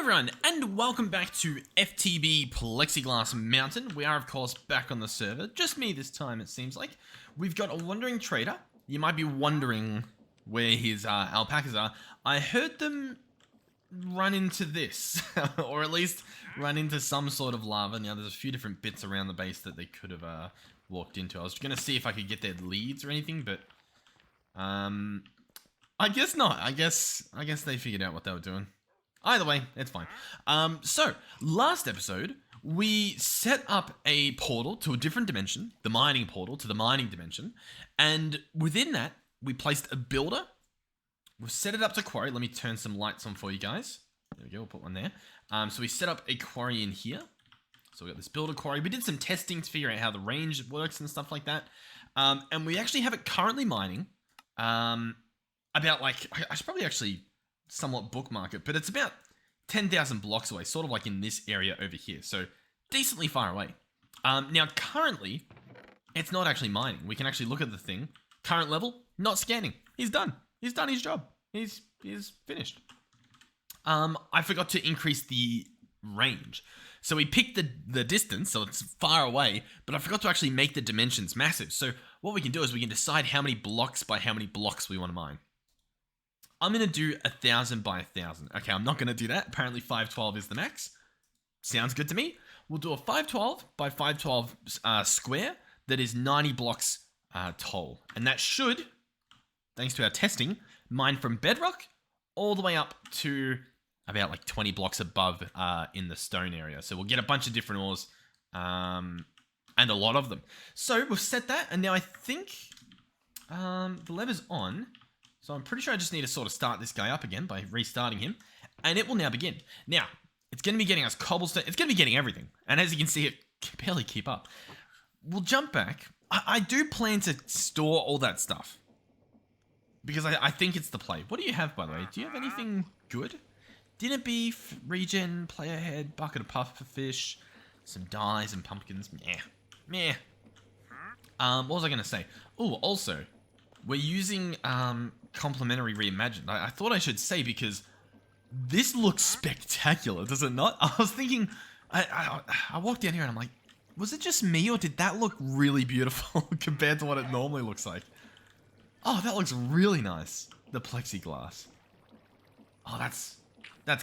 everyone, and welcome back to FTB Plexiglass Mountain. We are, of course, back on the server. Just me this time, it seems like. We've got a wandering trader. You might be wondering where his alpacas are. I heard them run into this, or at least run into some sort of lava. Now, there's a few different bits around the base that they could have walked into. I was going to see if I could get their leads or anything, but I guess not. I guess they figured out what they were doing. Either way, it's fine. So, last episode, we set up a portal to a different dimension, the mining portal to the mining dimension, and within that, we placed a builder. We've set it up to quarry. Let me turn some lights on for you guys. There we go, we'll put one there. So we set up a quarry in here. So we got this builder quarry. We did some testing to figure out how the range works and stuff like that. And we actually have it currently mining. About like, I should probably actually somewhat bookmark it, but it's about 10,000 blocks away, sort of like in this area over here. So decently far away. Now currently, it's not actually mining. We can actually look at the thing. Current level, not scanning. He's done. He's done his job. He's finished. I forgot to increase the range. So we picked the distance, so it's far away, but I forgot to actually make the dimensions massive. So what we can do is we can decide how many blocks by how many blocks we want to mine. I'm going to do 1,000 by 1,000. Okay, I'm not going to do that. Apparently 512 is the max. Sounds good to me. We'll do a 512 by 512 square that is 90 blocks tall. And that should, thanks to our testing, mine from bedrock all the way up to about like 20 blocks above in the stone area. So we'll get a bunch of different ores and a lot of them. So we've set that, and now I think the lever's on. So I'm pretty sure I just need to sort of start this guy up again by restarting him. And it will now begin. Now, it's going to be getting us cobblestone. It's going to be getting everything. And as you can see, it can barely keep up. We'll jump back. I do plan to store all that stuff. Because I think it's the play. What do you have, by the way? Do you have anything good? Dinner beef, regen, player head, bucket of pufferfish, some dyes and pumpkins. Meh. What was I going to say? Oh, also, we're using complementary reimagined. I thought I should say because this looks spectacular, does it not? I was thinking, I walked down here and I'm like, was it just me or did that look really beautiful compared to what it normally looks like? Oh, that looks really nice. The plexiglass. Oh, that's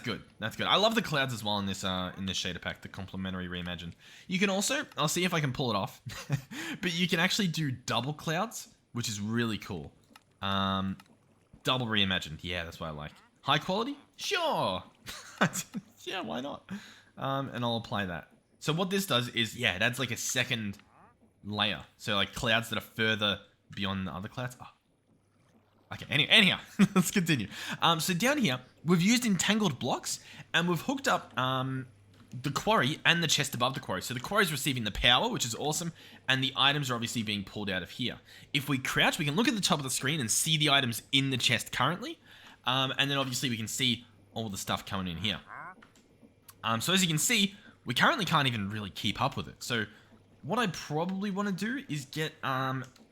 good. That's good. I love the clouds as well in this shader pack, the complementary reimagined. You can also, I'll see if I can pull it off, but you can actually do double clouds, which is really cool. Double reimagined. Yeah, that's what I like. High quality? Sure. Yeah, why not? And I'll apply that. So what this does is, yeah, it adds like a second layer. So like clouds that are further beyond the other clouds. Oh. Okay, anyhow, let's continue. So down here, we've used entangled blocks and we've hooked up the quarry and the chest above the quarry. So the quarry is receiving the power, which is awesome, and the items are obviously being pulled out of here. If we crouch, we can look at the top of the screen and see the items in the chest currently, and then obviously we can see all the stuff coming in here. So as you can see, we currently can't even really keep up with it. So what I probably want to do is get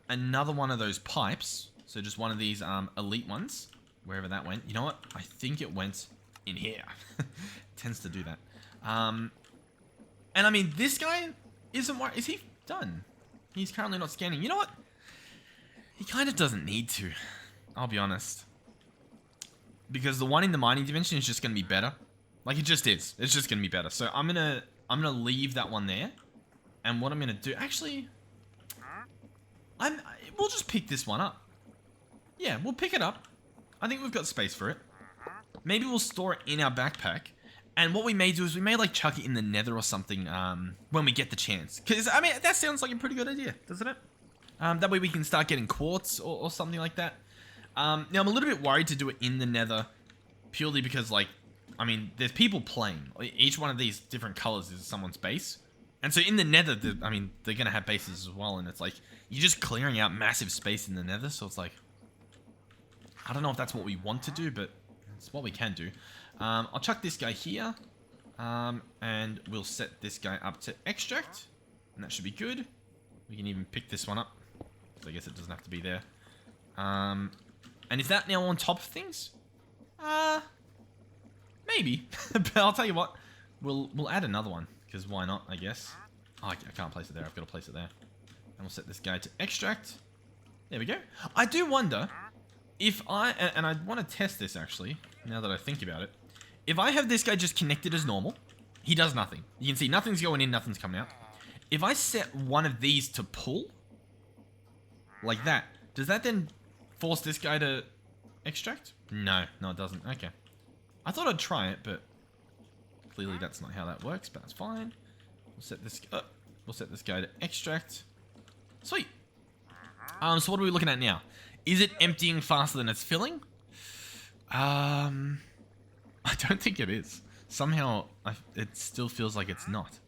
another one of those pipes. So just one of these elite ones, wherever that went. You know what? I think it went in here. Tends to do that. And I mean, this guy isn't worried. Is he done? He's currently not scanning. You know what? He kind of doesn't need to. I'll be honest. Because the one in the mining dimension is just going to be better. Like, it just is. It's just going to be better. So I'm gonna leave that one there. And what I'm going to do... Actually... We'll just pick this one up. Yeah, we'll pick it up. I think we've got space for it. Maybe we'll store it in our backpack. And what we may do is we may like chuck it in the nether or something when we get the chance. Because, I mean, that sounds like a pretty good idea, doesn't it? That way we can start getting quartz or something like that. Now, I'm a little bit worried to do it in the nether purely because, like, I mean, there's people playing. Each one of these different colors is someone's base. And so in the nether, I mean, they're going to have bases as well. And it's like, you're just clearing out massive space in the nether. So it's like, I don't know if that's what we want to do, but it's what we can do. I'll chuck this guy here, and we'll set this guy up to extract, and that should be good. We can even pick this one up, so I guess it doesn't have to be there. And is that now on top of things? Maybe. But I'll tell you what. We'll add another one. Because why not, I guess. Oh, I can't place it there. I've got to place it there. And we'll set this guy to extract. There we go. I do wonder if and I want to test this actually, now that I think about it. If I have this guy just connected as normal, he does nothing. You can see nothing's going in, nothing's coming out. If I set one of these to pull, like that, does that then force this guy to extract? No, it doesn't. Okay. I thought I'd try it, but clearly that's not how that works, but that's fine. We'll set this guy to extract. Sweet. So what are we looking at now? Is it emptying faster than it's filling? I don't think it is. Somehow, it still feels like it's not.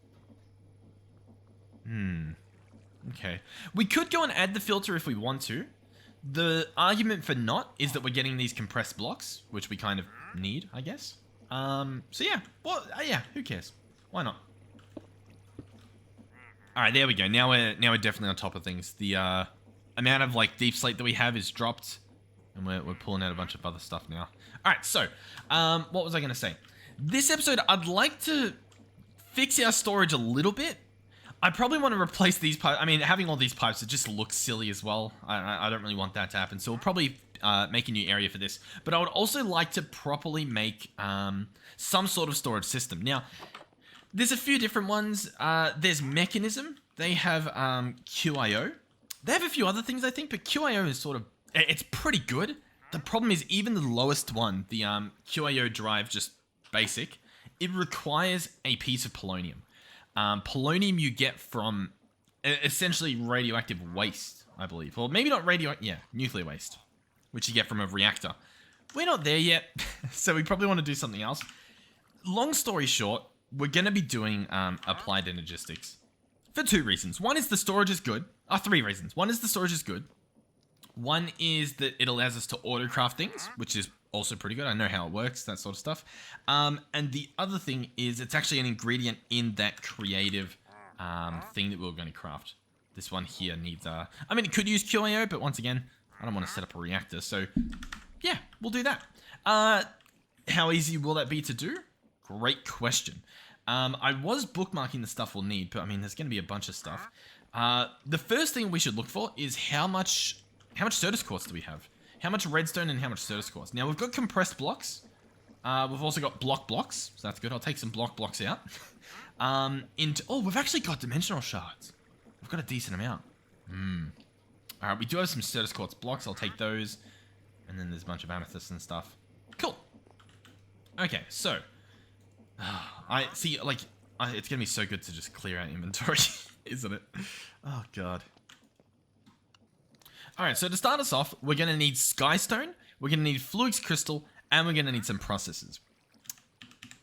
Okay. We could go and add the filter if we want to. The argument for not is that we're getting these compressed blocks, which we kind of need, I guess. So yeah. Well, yeah, who cares? Why not? Alright, there we go. Now we're definitely on top of things. The amount of like deep slate that we have is dropped. And we're pulling out a bunch of other stuff now. Alright, so what was I gonna say? This episode, I'd like to fix our storage a little bit. I probably want to replace these pipes. I mean, having all these pipes, it just looks silly as well. I don't really want that to happen. So we'll probably make a new area for this. But I would also like to properly make some sort of storage system. Now, there's a few different ones. There's Mechanism. They have QIO. They have a few other things, I think. But QIO is sort of... It's pretty good. The problem is even the lowest one, the QIO drive, just basic, it requires a piece of polonium. Polonium you get from essentially radioactive waste, I believe. Well, maybe not nuclear waste, which you get from a reactor. We're not there yet, so we probably want to do something else. Long story short, we're going to be doing applied energistics for two reasons. One is the storage is good. Three reasons. One is the storage is good. One is that it allows us to auto-craft things, which is also pretty good. I know how it works, that sort of stuff. And the other thing is it's actually an ingredient in that creative thing that we were going to craft. This one here needs... I mean, it could use QAO, but once again, I don't want to set up a reactor. So, yeah, we'll do that. How easy will that be to do? Great question. I was bookmarking the stuff we'll need, but I mean, there's going to be a bunch of stuff. The first thing we should look for is how much Certus quartz do we have? How much redstone and how much Certus quartz? Now, we've got compressed blocks. We've also got blocks, so that's good. I'll take some blocks out. We've actually got dimensional shards. We've got a decent amount. Alright, we do have some Certus quartz blocks. I'll take those. And then there's a bunch of amethysts and stuff. Cool. Okay, so... I see, like... it's gonna be so good to just clear out inventory, isn't it? Oh, God. Alright, so to start us off, we're going to need Skystone, we're going to need Fluix Crystal, and we're going to need some processes.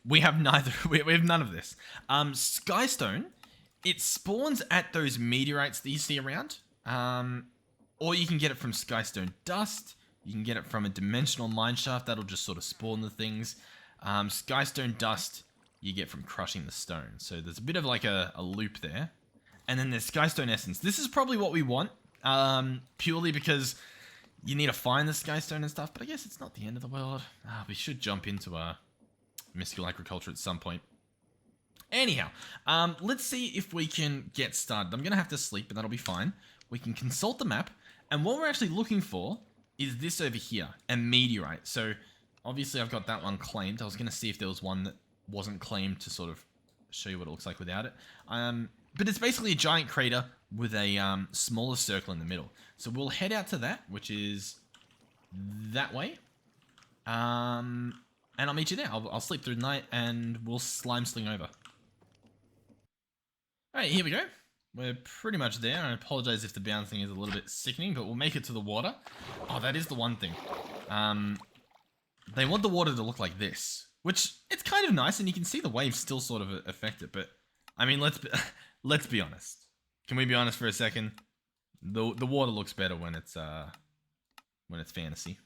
We have neither. We have none of this. Skystone, it spawns at those meteorites that you see around. Or you can get it from Skystone dust. You can get it from a dimensional mineshaft. That'll just sort of spawn the things. Skystone dust, you get from crushing the stone. So there's a bit of like a loop there. And then there's Skystone Essence. This is probably what we want. Purely because you need to find the Skystone and stuff, but I guess it's not the end of the world. We should jump into mystical agriculture at some point. Anyhow, let's see if we can get started. I'm gonna have to sleep, but that'll be fine. We can consult the map, and what we're actually looking for is this over here, a meteorite. So obviously I've got that one claimed. I was gonna see if there was one that wasn't claimed to sort of show you what it looks like without it. But it's basically a giant crater with a smaller circle in the middle. So we'll head out to that, which is that way. And I'll meet you there. I'll sleep through the night and we'll slime sling over. Alright, here we go. We're pretty much there. I apologize if the bouncing is a little bit sickening, but we'll make it to the water. Oh, that is the one thing. They want the water to look like this, which it's kind of nice, and you can see the waves still sort of affect it, but I mean, let's be honest. Can we be honest for a second? The water looks better when it's fantasy,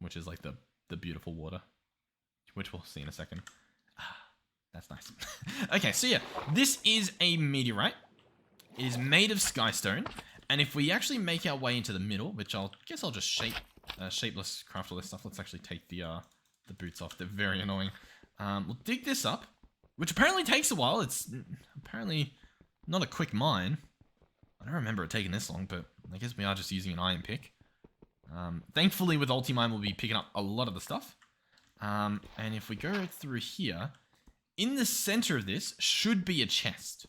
which is like the beautiful water, which we'll see in a second. That's nice. Okay, so yeah, this is a meteorite. It is made of Skystone, and if we actually make our way into the middle, which I'll just shapeless craft all this stuff. Let's actually take the boots off. They're very annoying. We'll dig this up, which apparently takes a while. It's apparently not a quick mine. I don't remember it taking this long, but I guess we are just using an iron pick. Thankfully, with Ultimine, we'll be picking up a lot of the stuff. And if we go through here, in the center of this should be a chest.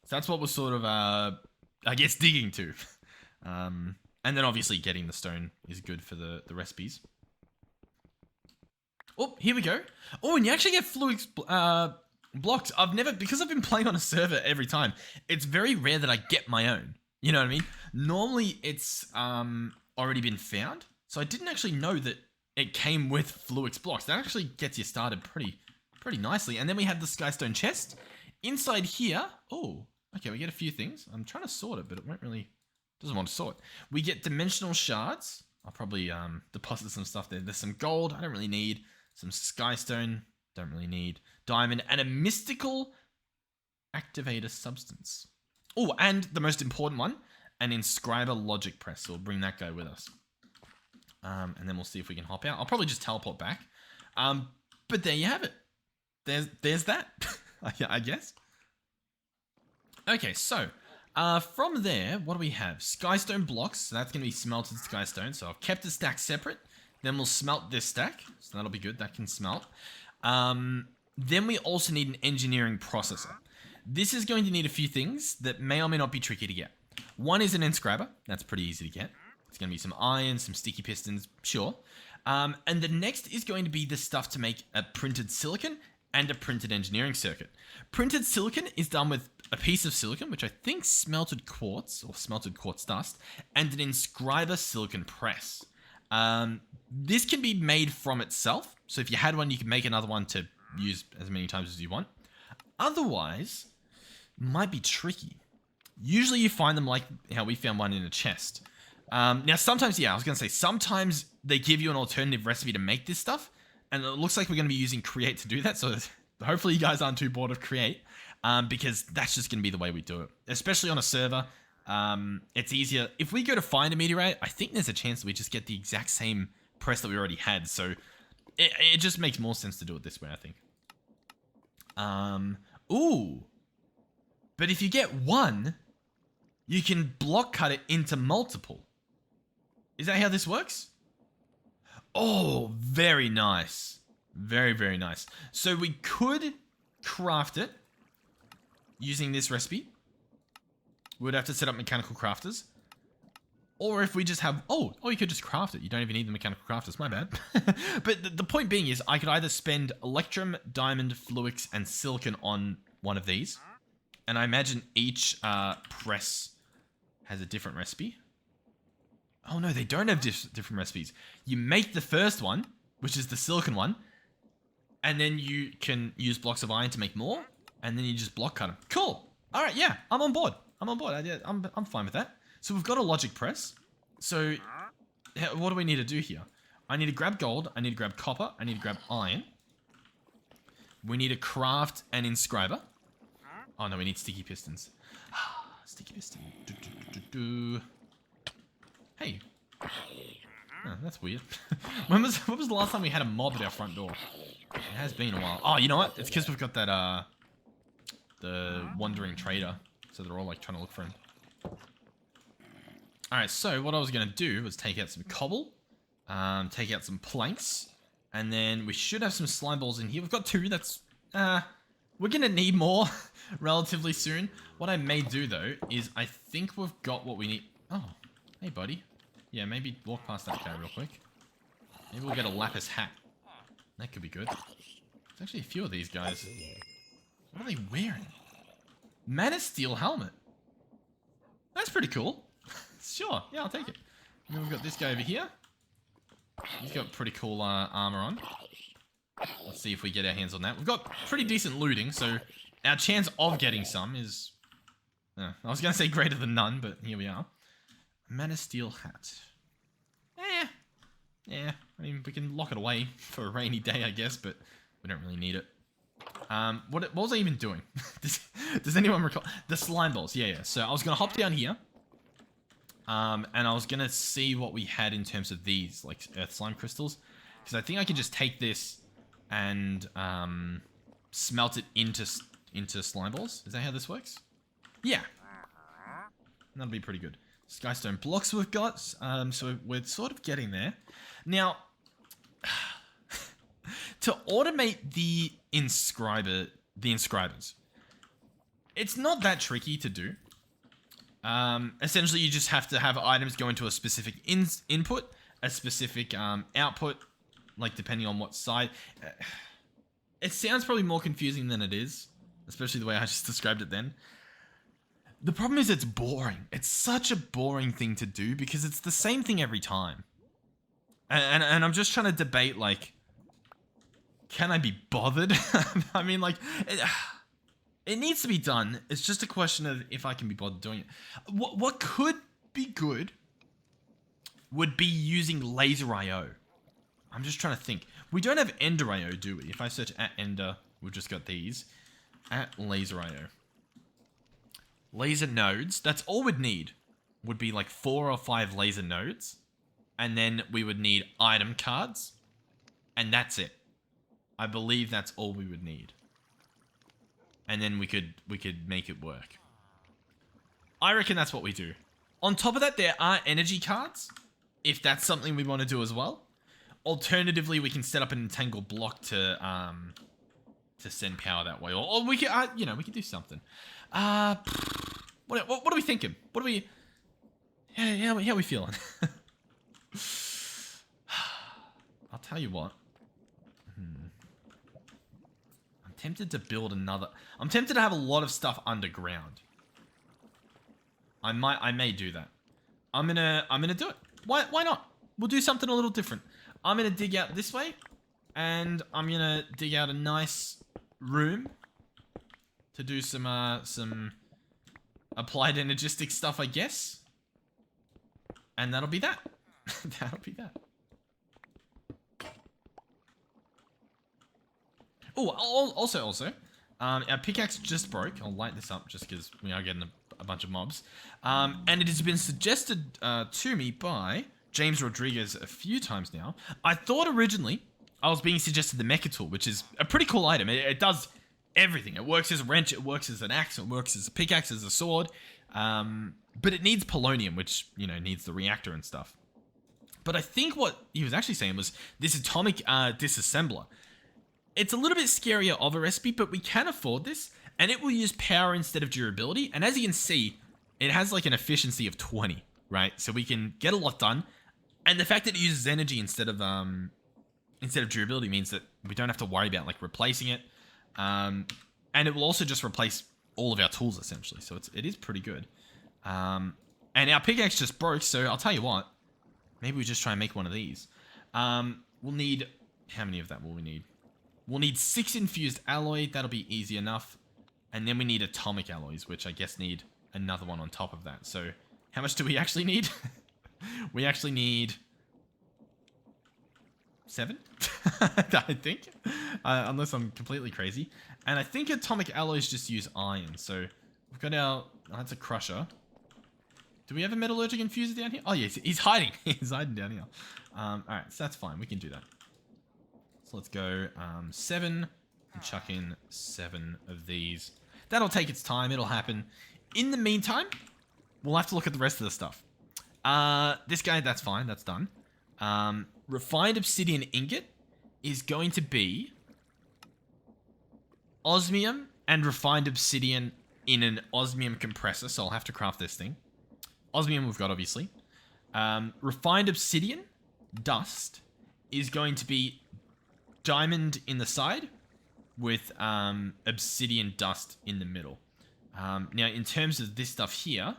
So that's what we're sort of, I guess, digging to. And then obviously getting the stone is good for the recipes. Oh, here we go. Oh, and you actually get fluid blocks. Because I've been playing on a server every time, it's very rare that I get my own. You know what I mean? Normally it's already been found. So I didn't actually know that it came with Fluix blocks. That actually gets you started pretty nicely. And then we have the Skystone chest. Inside here, oh, okay, we get a few things. I'm trying to sort it, but it doesn't want to sort. We get dimensional shards. I'll probably deposit some stuff there. There's some gold, I don't really need. Some Skystone, don't really need. Diamond, and a mystical activator substance. Oh, and the most important one, an inscriber logic press. So we'll bring that guy with us. And then we'll see if we can hop out. I'll probably just teleport back. But there you have it. There's that, I guess. Okay, so from there, what do we have? Skystone blocks. So that's going to be smelted Skystone. So I've kept the stack separate. Then we'll smelt this stack. So that'll be good. That can smelt. Then we also need an engineering processor. This is going to need a few things that may or may not be tricky to get. One is an inscriber. That's pretty easy to get. It's going to be some iron, some sticky pistons, sure. And the next is going to be the stuff to make a printed silicon and a printed engineering circuit. Printed silicon is done with a piece of silicon, which I think smelted quartz or smelted quartz dust, and an inscriber silicon press. This can be made from itself. So if you had one, you can make another one to use as many times as you want. Otherwise, might be tricky. Usually you find them like how we found one in a chest. Now, sometimes, yeah, I was going to say, sometimes they give you an alternative recipe to make this stuff, and it looks like we're going to be using Create to do that, so hopefully you guys aren't too bored of Create, because that's just going to be the way we do it. Especially on a server, it's easier. If we go to find a meteorite, I think there's a chance that we just get the exact same press that we already had, so it just makes more sense to do it this way, I think. Ooh. But if you get one, you can block cut it into multiple. Is that how this works? Oh, very nice. Very, very nice. So we could craft it using this recipe. We'd have to set up mechanical crafters. Or if we just have... Oh, you could just craft it. You don't even need the mechanical crafters. My bad. But the point being is I could either spend Electrum, Diamond, Fluix, and Silicon on one of these. And I imagine each press has a different recipe. Oh no, they don't have different recipes. You make the first one, which is the silicon one, and then you can use blocks of iron to make more, and then you just block cut them. Cool. All right, yeah, I'm on board. I'm fine with that. So we've got a logic press. So what do we need to do here? I need to grab gold. I need to grab copper. I need to grab iron. We need to craft an inscriber. Oh no, we need sticky pistons. Sticky piston. Hey. Oh, that's weird. When was the last time we had a mob at our front door? It has been a while. Oh, you know what? It's because we've got that, the wandering trader. So they're all like trying to look for him. Alright, so what I was going to do was take out some cobble. Take out some planks. And then we should have some slime balls in here. We've got 2. That's, we're going to need more relatively soon. What I may do, though, is I think we've got what we need. Oh, hey, buddy. Yeah, maybe walk past that guy real quick. Maybe we'll get a lapis hat. That could be good. There's actually a few of these guys. What are they wearing? Mana Steel helmet. That's pretty cool. Sure, yeah, I'll take it. And then we've got this guy over here. He's got pretty cool armor on. Let's see if we get our hands on that. We've got pretty decent looting, so our chance of getting some is... I was going to say greater than none, but here we are. Mana Steel hat. Yeah, I mean, we can lock it away for a rainy day, I guess, but we don't really need it. What was I even doing? Does anyone recall? The slime balls, yeah. So I was going to hop down here. And I was going to see what we had in terms of these, like earth slime crystals. Because I think I can just take this and smelt it into slime balls. Is that how this works? Yeah. That'll be pretty good. Skystone blocks we've got, so we're sort of getting there. Now, to automate the inscribers, it's not that tricky to do. Essentially, you just have to have items go into a specific input, a specific output, like depending on what side. It sounds probably more confusing than it is, especially the way I just described it then. The problem is it's boring. It's such a boring thing to do because it's the same thing every time. And I'm just trying to debate, like, can I be bothered? I mean, like, it needs to be done. It's just a question of if I can be bothered doing it. What could be good would be using LaserIO. I'm just trying to think. We don't have EnderIO, do we? If I search at Ender, we've just got these. At LaserIO. Laser nodes, that's all we'd need. Would be like 4 or 5 laser nodes. And then we would need item cards. And that's it. I believe that's all we would need. And then we could make it work. I reckon that's what we do. On top of that, there are energy cards, if that's something we want to do as well. Alternatively, we can set up an entangled block to send power that way, or we could, we could do something. What are we thinking? What are we? How are we feeling? I'll tell you what. I'm tempted to build another. I'm tempted to have a lot of stuff underground. I may do that. I'm gonna do it. Why not? We'll do something a little different. I'm gonna dig out this way, and I'm gonna dig out a nice room to do some applied energistic stuff, I guess. And that'll be that. That'll be that. Oh, also, our pickaxe just broke. I'll light this up just because we are getting a bunch of mobs. And it has been suggested to me by James Rodriguez a few times now. I thought originally I was being suggested the Mecha Tool, which is a pretty cool item. It does everything. It works as a wrench, it works as an axe, it works as a pickaxe, as a sword. But it needs polonium, which, needs the reactor and stuff. But I think what he was actually saying was this atomic disassembler. It's a little bit scarier of a recipe, but we can afford this, and it will use power instead of durability. And as you can see, it has like an efficiency of 20, right? So we can get a lot done. And the fact that it uses energy instead of durability means that we don't have to worry about like replacing it. And it will also just replace all of our tools essentially. So it is pretty good. And our pickaxe just broke, so I'll tell you what. Maybe we just try and make one of these. We'll need, how many of that will we need? We'll need 6 infused alloy. That'll be easy enough. And then we need atomic alloys, which I guess need another one on top of that. So how much do we actually need? We actually need 7, I think, unless I'm completely crazy. And I think atomic alloys just use iron. So we've got our, that's a crusher. Do we have a metallurgic infuser down here? Oh, yes, he's hiding. He's hiding down here. All right, so that's fine. We can do that. So let's go 7 and chuck in 7 of these. That'll take its time. It'll happen. In the meantime, we'll have to look at the rest of the stuff. This guy, that's fine. That's done. Refined obsidian ingot is going to be osmium and refined obsidian in an osmium compressor. So I'll have to craft this thing. Osmium we've got, obviously. Refined obsidian dust is going to be diamond in the side with obsidian dust in the middle. Now, in terms of this stuff here,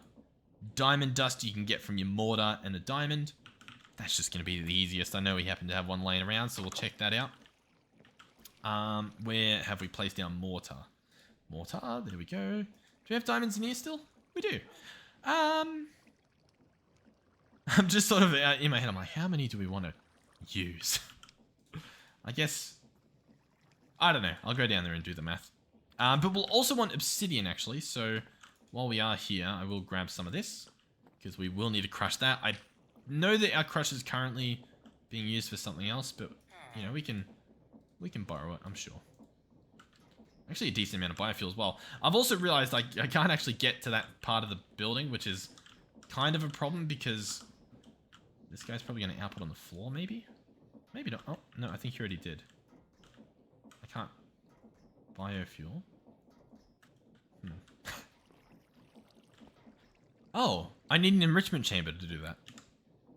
diamond dust you can get from your mortar and a diamond. That's just going to be the easiest. I know we happen to have one laying around, so we'll check that out. Where have we placed our mortar? Mortar, there we go. Do we have diamonds in here still? We do. I'm just sort of in my head, I'm like, how many do we want to use? I guess, I don't know. I'll go down there and do the math. But we'll also want obsidian, actually. So while we are here, I will grab some of this because we will need to crush that. I know that our crusher is currently being used for something else, but, we can We can borrow it, I'm sure. Actually a decent amount of biofuel as well. I've also realized I can't actually get to that part of the building, which is kind of a problem because this guy's probably going to output on the floor, maybe? Maybe not. Oh, no, I think he already did. I can't. Biofuel. Oh, I need an enrichment chamber to do that.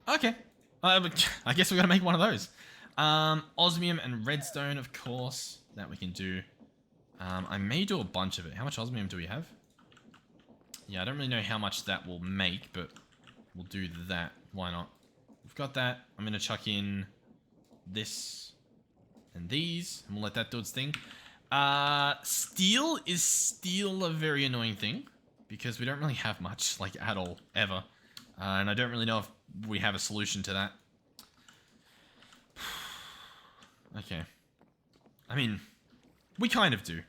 Okay. I guess we got to make one of those. Osmium and redstone, of course, that we can do. I may do a bunch of it. How much osmium do we have? Yeah, I don't really know how much that will make, but we'll do that. Why not? We've got that. I'm going to chuck in this and these, and we'll let that do its thing. Steel is still a very annoying thing, because we don't really have much, like, at all, ever. And I don't really know if we have a solution to that. Okay. I mean, we kind of do.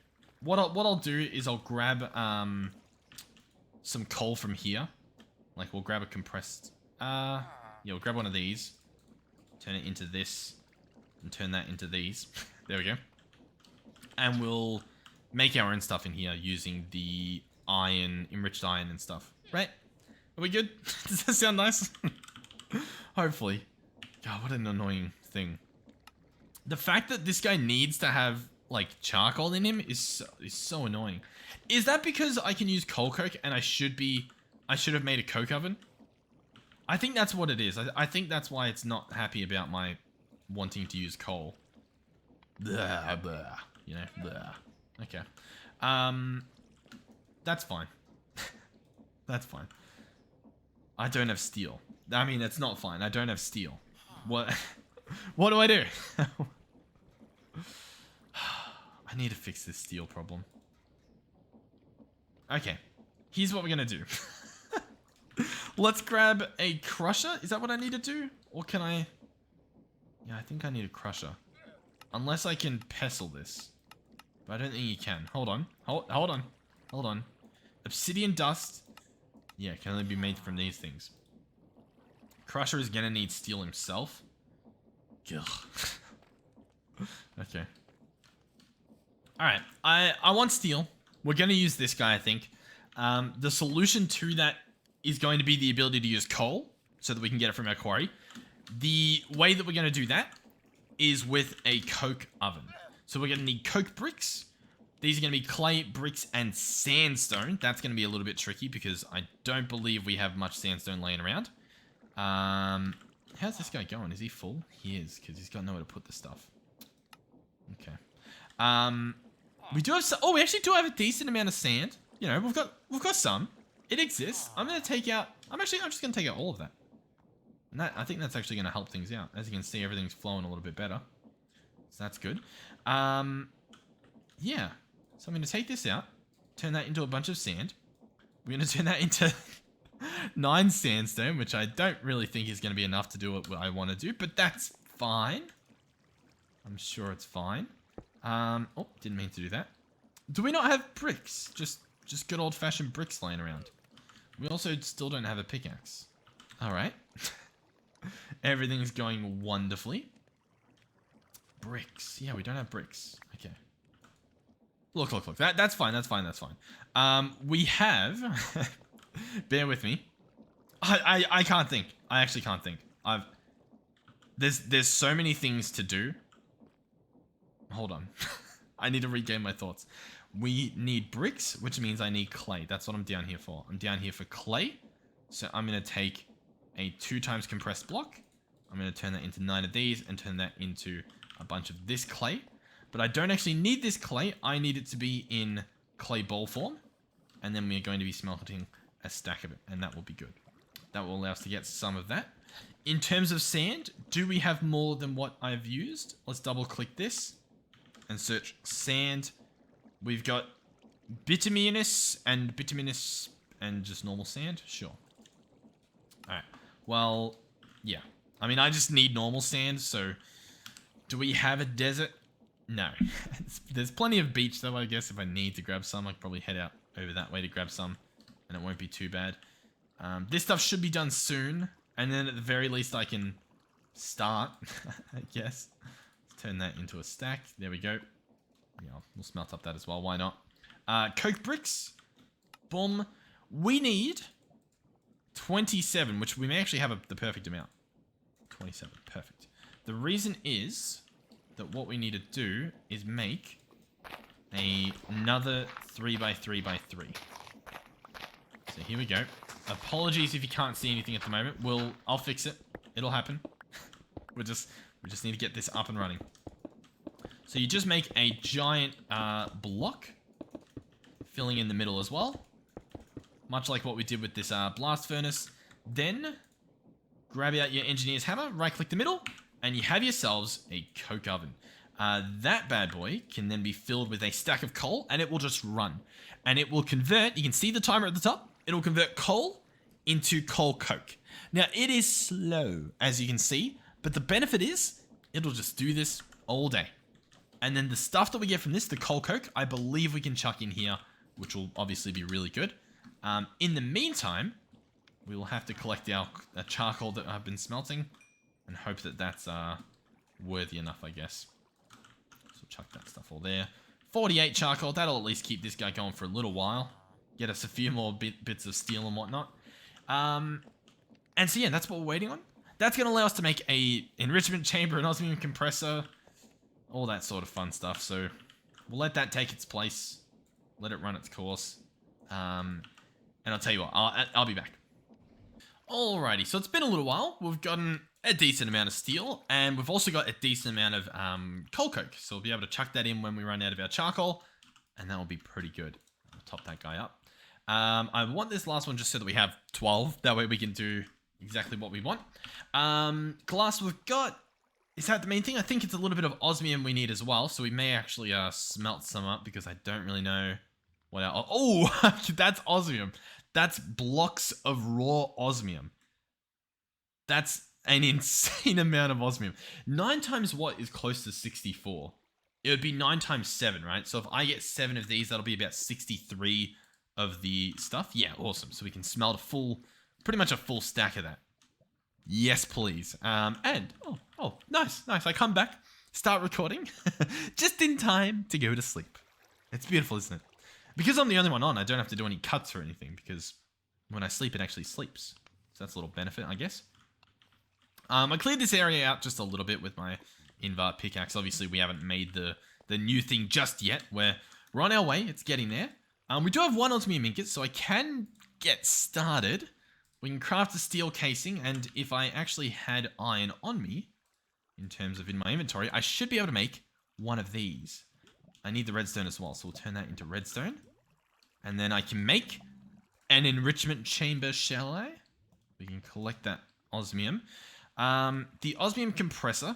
What I'll do is I'll grab some coal from here. Like, we'll grab a compressed... yeah, we'll grab one of these. Turn it into this. And turn that into these. There we go. And we'll make our own stuff in here using the iron, enriched iron and stuff. Right? Are we good? Does that sound nice? Hopefully. God, what an annoying thing. The fact that this guy needs to have, like, charcoal in him is so annoying. Is that because I can use coal coke and I should have made a coke oven? I think that's what it is. I think that's why it's not happy about my wanting to use coal. Blah, blah, you know, blah. Okay. That's fine. That's fine. I don't have steel. I mean, it's not fine. I don't have steel. What? What do I do? I need to fix this steel problem. Okay. Here's what we're gonna do. Let's grab a crusher. Is that what I need to do? Or can I... Yeah, I think I need a crusher. Unless I can pestle this. But I don't think you can. Hold on. Hold on. Hold on. Obsidian dust. Yeah, can only be made from these things. Crusher is gonna need steel himself. Ugh. Okay. Alright. I want steel. We're gonna use this guy, I think. The solution to that is going to be the ability to use coal so that we can get it from our quarry. The way that we're going to do that is with a coke oven. So we're going to need coke bricks. These are going to be clay, bricks, and sandstone. That's going to be a little bit tricky because I don't believe we have much sandstone laying around. How's this guy going? Is he full? He is, because he's got nowhere to put the stuff. Okay. We do have some... Oh, we actually do have a decent amount of sand. You know, we've got some. It exists. I'm going to take out... I'm just going to take out all of that. And I think that's actually going to help things out. As you can see, everything's flowing a little bit better. So that's good. Yeah. So I'm going to take this out. Turn that into a bunch of sand. We're going to turn that into 9 sandstone, which I don't really think is going to be enough to do what I want to do. But that's fine. I'm sure it's fine. Oh, didn't mean to do that. Do we not have bricks? Just good old-fashioned bricks laying around. We also still don't have a pickaxe. Alright. Everything's going wonderfully. Bricks. Yeah, we don't have bricks. Okay. Look. That's fine. We have... Bear with me. I can't think. I actually can't think. There's so many things to do. Hold on. I need to regain my thoughts. We need bricks, which means I need clay. That's what I'm down here for. I'm down here for clay. So I'm going to take a 2 times compressed block. I'm going to turn that into 9 of these and turn that into a bunch of this clay. But I don't actually need this clay. I need it to be in clay ball form. And then we're going to be smelting a stack of it. And that will be good. That will allow us to get some of that. In terms of sand, do we have more than what I've used? Let's double click this and search sand. We've got bituminous and just normal sand. Sure. Alright. Well, yeah. I mean, I just need normal sand, so... Do we have a desert? No. There's plenty of beach, though, I guess. If I need to grab some, I could probably head out over that way to grab some, and it won't be too bad. This stuff should be done soon, and then at the very least I can start, I guess. Let's turn that into a stack. There we go. Yeah, we'll smelt up that as well. Why not? Coke bricks. Boom. We need 27, which we may actually have the perfect amount. 27. Perfect. The reason is that what we need to do is make another 3x3x3. So here we go. Apologies if you can't see anything at the moment. I'll fix it. It'll happen. we just need to get this up and running. So you just make a giant block, filling in the middle as well. Much like what we did with this blast furnace. Then, grab out your engineer's hammer, right-click the middle, and you have yourselves a coke oven. That bad boy can then be filled with a stack of coal, and it will just run. And it will convert, you can see the timer at the top, it'll convert coal into coal coke. Now, it is slow, as you can see, but the benefit is, it'll just do this all day. And then the stuff that we get from this, the coal coke, I believe we can chuck in here, which will obviously be really good. In the meantime, we will have to collect our charcoal that I've been smelting and hope that that's worthy enough, I guess. So chuck that stuff all there. 48 charcoal, that'll at least keep this guy going for a little while. Get us a few more bits of steel and whatnot. And so yeah, that's what we're waiting on. That's going to allow us to make a enrichment chamber, an osmium compressor, all that sort of fun stuff. So we'll let that take its place. Let it run its course. And I'll tell you what, I'll be back. Alrighty, so it's been a little while. We've gotten a decent amount of steel, and we've also got a decent amount of coal coke. So we'll be able to chuck that in when we run out of our charcoal, and that will be pretty good. I'll top that guy up. I want this last one just so that we have 12. That way we can do exactly what we want. Glass we've got. Is that the main thing? I think it's a little bit of osmium we need as well, so we may actually smelt some up because I don't really know what our... Oh, that's osmium. That's blocks of raw osmium. That's an insane amount of osmium. 9 times what is close to 64? It would be 9 times 7, right? So if I get 7 of these, that'll be about 63 of the stuff. Yeah, awesome. So we can smelt pretty much a full stack of that. Yes, please. Oh, nice. I come back, start recording, just in time to go to sleep. It's beautiful, isn't it? Because I'm the only one on, I don't have to do any cuts or anything, because when I sleep, it actually sleeps. So that's a little benefit, I guess. I cleared this area out just a little bit with my invert pickaxe. Obviously, we haven't made the new thing just yet. We're on our way. It's getting there. We do have 1 osmium ingot, so I can get started. We can craft a steel casing, and if I actually had iron on me, in terms of in my inventory, I should be able to make 1 of these. I need the redstone as well, so we'll turn that into redstone. And then I can make an enrichment chamber, shall I? We can collect that osmium. The osmium compressor, a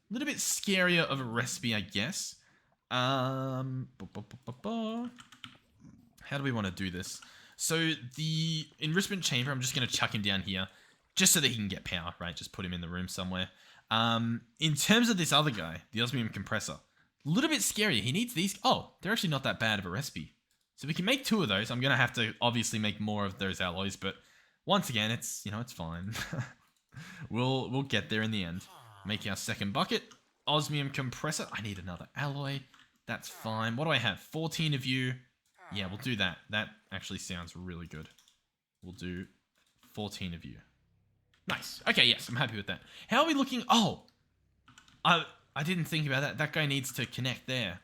little bit scarier of a recipe, I guess. How do we want to do this? So the enrichment chamber, I'm just going to chuck him down here, just so that he can get power, right? Just put him in the room somewhere. In terms of this other guy, the osmium compressor, a little bit scarier. He needs these. Oh, they're actually not that bad of a recipe. So we can make 2 of those. I'm going to have to obviously make more of those alloys, but once again, it's fine. We'll get there in the end. Make our second bucket. Osmium compressor. I need another alloy. That's fine. What do I have? 14 of you. Yeah, we'll do that. That actually sounds really good. We'll do 14 of you. Nice. Okay, yes, I'm happy with that. How are we looking? Oh, I didn't think about that. That guy needs to connect there.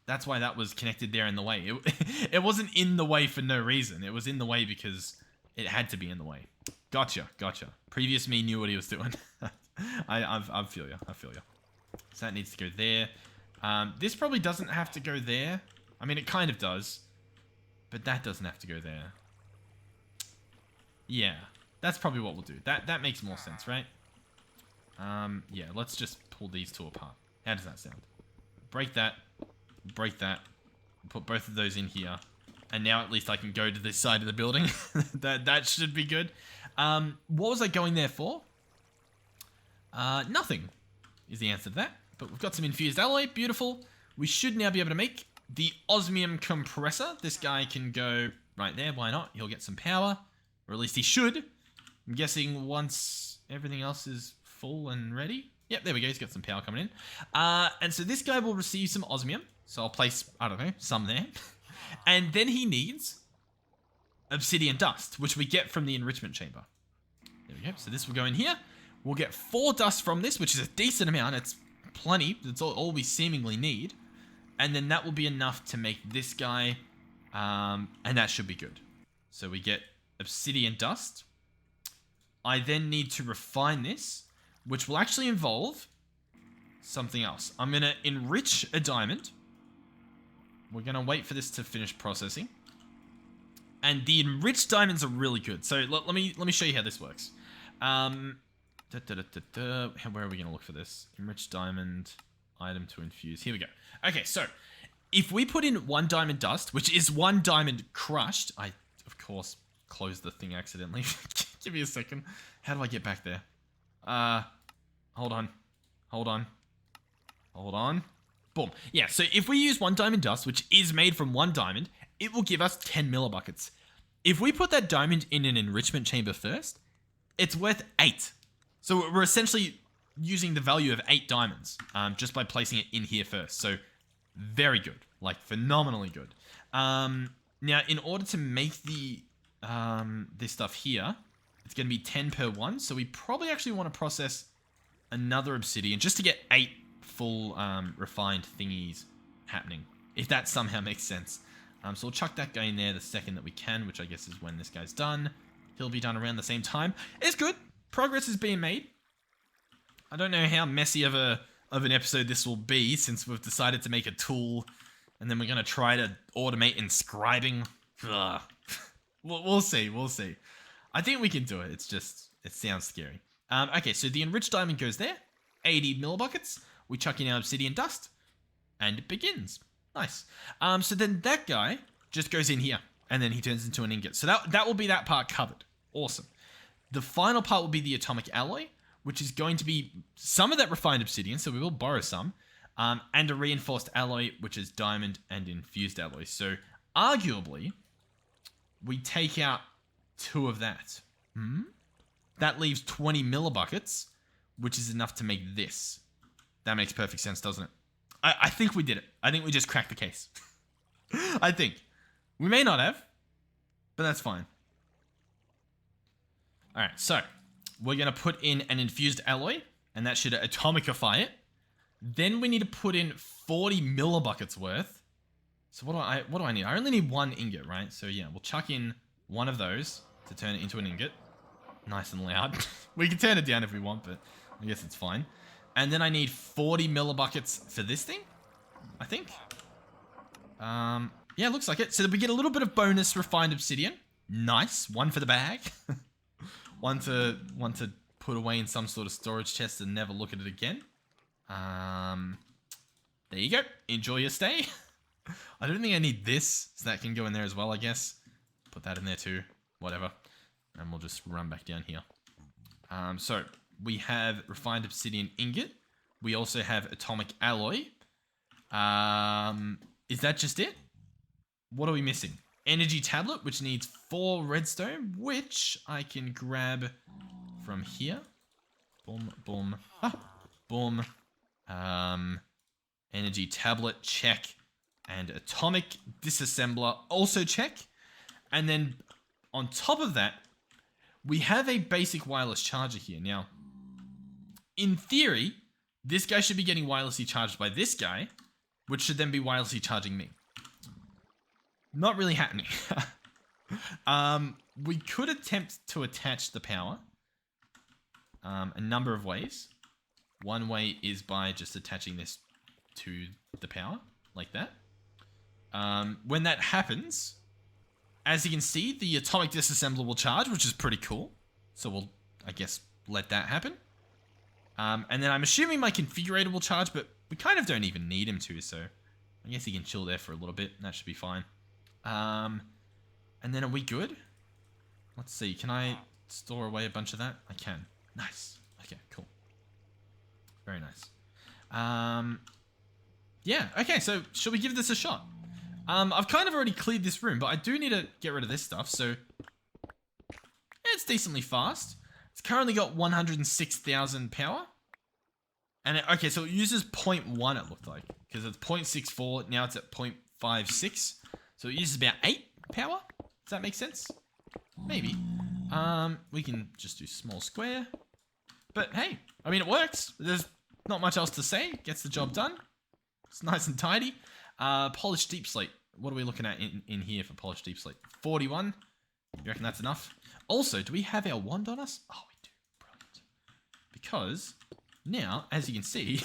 That's why that was connected there in the way. It wasn't in the way for no reason. It was in the way because it had to be in the way. Gotcha. Previous me knew what he was doing. I feel you. So that needs to go there. This probably doesn't have to go there. I mean, it kind of does. But that doesn't have to go there. Yeah. That's probably what we'll do. That makes more sense, right? Yeah, let's just pull these 2 apart. How does that sound? Break that. Put both of those in here. And now at least I can go to this side of the building. that should be good. What was I going there for? Nothing is the answer to that. But we've got some infused alloy. Beautiful. We should now be able to make the osmium compressor. This guy can go right there. Why not? He'll get some power. Or at least he should. I'm guessing once everything else is full and ready. Yep, there we go. He's got some power coming in. And so this guy will receive some osmium. So I'll place, I don't know, some there. And then he needs obsidian dust, which we get from the enrichment chamber. There we go. So this will go in here. We'll get 4 dust from this, which is a decent amount. It's plenty. It's all we seemingly need. And then that will be enough to make this guy. And that should be good. So we get obsidian dust. I then need to refine this, which will actually involve something else. I'm going to enrich a diamond. We're going to wait for this to finish processing. And the enriched diamonds are really good. So let me show you how this works. Where are we going to look for this? Enriched diamond, item to infuse. Here we go. Okay, so if we put in 1 diamond dust, which is 1 diamond crushed, I, of course, closed the thing accidentally. Give me a second. How do I get back there? Hold on. Boom. Yeah, so if we use 1 diamond dust, which is made from 1 diamond, it will give us 10 millibuckets. If we put that diamond in an enrichment chamber first, it's worth 8. So we're essentially using the value of 8 diamonds just by placing it in here first. So very good, like phenomenally good. Now, in order to make the this stuff here, it's going to be 10 per one. So we probably actually want to process another obsidian just to get 8 full refined thingies happening, if that somehow makes sense. So we'll chuck that guy in there the second that we can, which I guess is when this guy's done. He'll be done around the same time. It's good. Progress is being made. I don't know how messy of an episode this will be, since we've decided to make a tool, and then we're going to try to automate inscribing. Ugh. We'll see. I think we can do it. It's just, it sounds scary. Okay, so the enriched diamond goes there. 80 millibuckets. We chuck in our obsidian dust, and it begins. Nice. So then that guy just goes in here, and then he turns into an ingot. So that will be that part covered. Awesome. The final part will be the atomic alloy, which is going to be some of that refined obsidian, so we will borrow some, and a reinforced alloy, which is diamond and infused alloy. So arguably, we take out 2 of that. That leaves 20 millibuckets, which is enough to make this. That makes perfect sense, doesn't it? I think we did it. I think we just cracked the case. I think. We may not have, but that's fine. Alright, so we're going to put in an infused alloy, and that should atomicify it. Then we need to put in 40 millibuckets worth. So what do I need? I only need 1 ingot, right? So yeah, we'll chuck in 1 of those to turn it into an ingot. Nice and loud. We can turn it down if we want, but I guess it's fine. And then I need 40 millibuckets for this thing, I think. Yeah, looks like it. So we get a little bit of bonus refined obsidian. Nice. 1 for the bag. one to put away in some sort of storage chest and never look at it again. There you go. Enjoy your stay. I don't think I need this, so that can go in there as well, I guess. Put that in there too. Whatever. And we'll just run back down here. So we have refined obsidian ingot. We also have atomic alloy. Is that just it? What are we missing? Energy tablet, which needs 4 redstone, which I can grab from here. Boom, boom, boom. Energy tablet, check. And atomic disassembler, also check. And then on top of that, we have a basic wireless charger here. Now, in theory, this guy should be getting wirelessly charged by this guy, which should then be wirelessly charging me. Not really happening. We could attempt to attach the power a number of ways. One way is by just attaching this to the power, like that. When that happens, as you can see, the atomic disassembler will charge, which is pretty cool. So we'll, I guess, let that happen. And then I'm assuming my configurator will charge, but we kind of don't even need him to, so I guess he can chill there for a little bit, and that should be fine. And then are we good? Let's see, can I store away a bunch of that? I can. Nice. Okay, cool. Very nice. Yeah, okay, so should we give this a shot? I've kind of already cleared this room, but I do need to get rid of this stuff, so it's decently fast. It's currently got 106,000 power. And okay, so it uses 0.1 it looked like. Because it's 0.64, now it's at 0.56. So it uses about 8 power. Does that make sense? Maybe. We can just do small square. But hey, I mean, it works. There's not much else to say. Gets the job done. It's nice and tidy. Polished deep slate. What are we looking at in here for polished deep slate? 41. You reckon that's enough? Also, do we have our wand on us? Oh, we do. Brilliant. Because now, as you can see,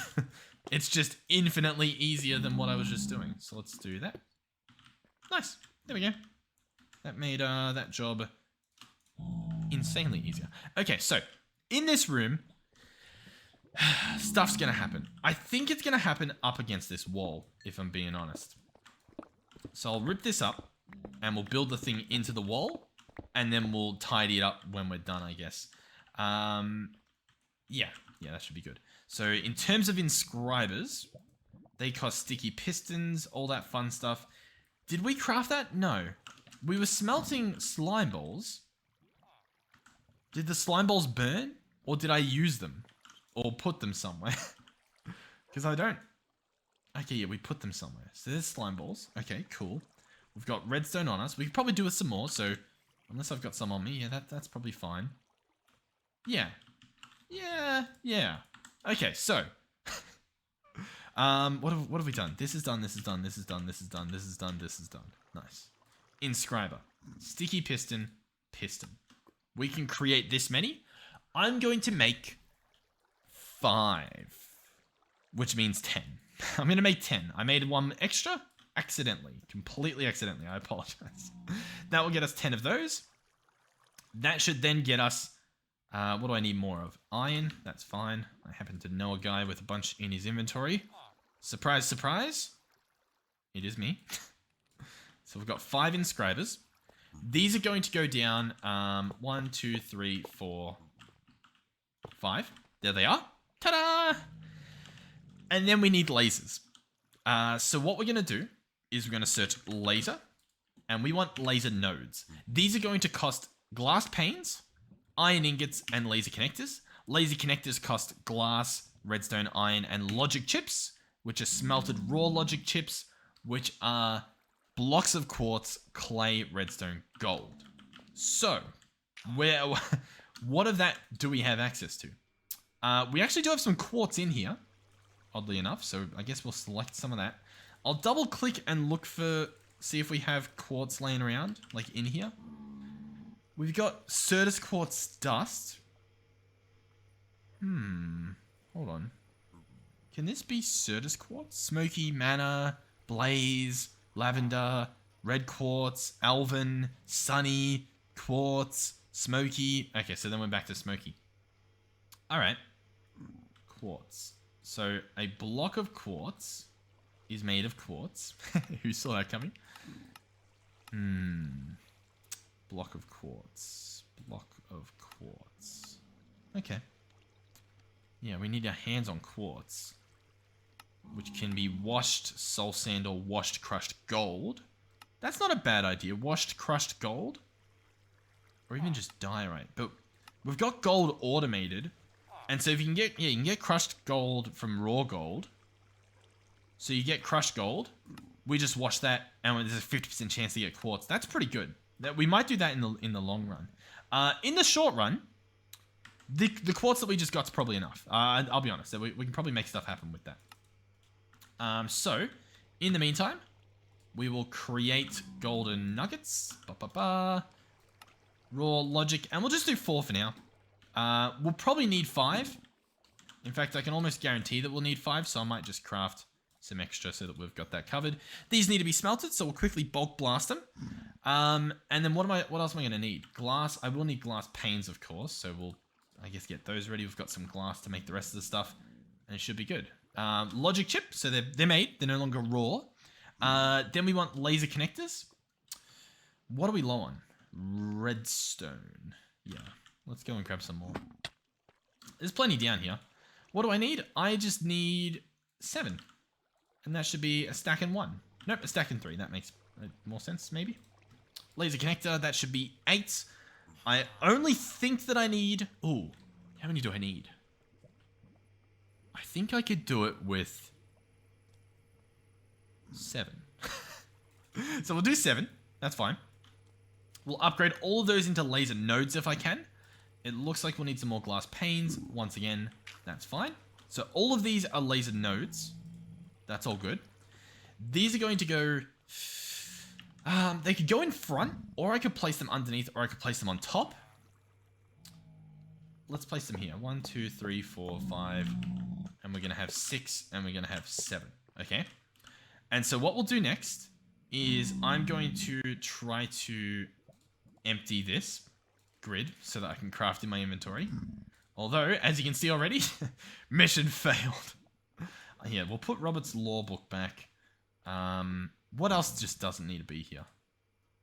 it's just infinitely easier than what I was just doing. So let's do that. Nice. There we go. That made that job insanely easier. Okay, so in this room, stuff's gonna happen. I think it's gonna happen up against this wall, if I'm being honest. So I'll rip this up, and we'll build the thing into the wall, and then we'll tidy it up when we're done, I guess. Yeah, that should be good. So in terms of inscribers, they cost sticky pistons, all that fun stuff. Did we craft that? No. We were smelting slime balls. Did the slime balls burn? Or did I use them? Or put them somewhere? Because I don't... Okay, yeah, we put them somewhere. So there's slime balls. Okay, cool. We've got redstone on us. We could probably do with some more, so... Unless I've got some on me, yeah, that's probably fine. Yeah. Yeah. Okay, so... what have we done? This is done, this is done, this is done, this is done, this is done, this is done. Nice. Inscriber. Sticky piston. We can create this many. I'm going to make 5. Which means 10. I'm going to make 10. I made one extra accidentally. Completely accidentally. I apologize. That will get us 10 of those. That should then get us... what do I need more of? Iron. That's fine. I happen to know a guy with a bunch in his inventory. Surprise, surprise. It is me. So we've got 5 inscribers. These are going to go down 1, 2, 3, 4, 5. There they are. Ta-da! And then we need lasers. So what we're going to do is we're going to search laser. And we want laser nodes. These are going to cost glass panes, iron ingots, and laser connectors. Laser connectors cost glass, redstone, iron, and logic chips, which are smelted raw logic chips, which are blocks of quartz, clay, redstone, gold. So, what of that do we have access to? We actually do have some quartz in here, oddly enough, so I guess we'll select some of that. I'll double click and look for, see if we have quartz laying around, like in here. We've got Certus quartz dust. Hold on. Can this be Certus quartz? Smoky, mana, blaze, lavender, red quartz, alvin, sunny, quartz, smoky. Okay, so then we're back to smoky. Alright. Quartz. So a block of quartz is made of quartz. Who saw that coming? Block of quartz. Block of quartz. Okay. Yeah, we need our hands on quartz, which can be washed soul sand or washed crushed gold. That's not a bad idea. Washed crushed gold, or even just diorite. But we've got gold automated, and so if you can get, you can get crushed gold from raw gold. So you get crushed gold. We just wash that, and there's a 50% chance to get quartz. That's pretty good. That we might do that in the long run. In the short run, the quartz that we just got is probably enough. I'll be honest. We can probably make stuff happen with that. So, in the meantime, we will create golden nuggets. Raw logic. And we'll just do 4 for now. We'll probably need 5. In fact, I can almost guarantee that we'll need 5. So I might just craft some extra so that we've got that covered. These need to be smelted. So we'll quickly bulk blast them. And then what else am I going to need? Glass. I will need glass panes, of course. So we'll, I guess, get those ready. We've got some glass to make the rest of the stuff. And it should be good. Logic chip, so they're made. They're no longer raw. Then we want laser connectors. What are we low on? Redstone. Yeah, let's go and grab some more. There's plenty down here. What do I need? I just need 7. And that should be a stack and 1. Nope, a stack and 3. That makes more sense, maybe. Laser connector, that should be 8. I only think that I need... Ooh, how many do I need? I think I could do it with 7. So we'll do 7. That's fine. We'll upgrade all of those into laser nodes if I can. It looks like we'll need some more glass panes. Once again, that's fine. So all of these are laser nodes. That's all good. These are going to go... they could go in front, or I could place them underneath, or I could place them on top. Let's place them here. 1, 2, 3, 4, 5. And we're going to have 6, and we're going to have 7. Okay? And so what we'll do next is I'm going to try to empty this grid so that I can craft in my inventory. Although, as you can see already, mission failed. Yeah, we'll put Robert's Law book back. What else just doesn't need to be here?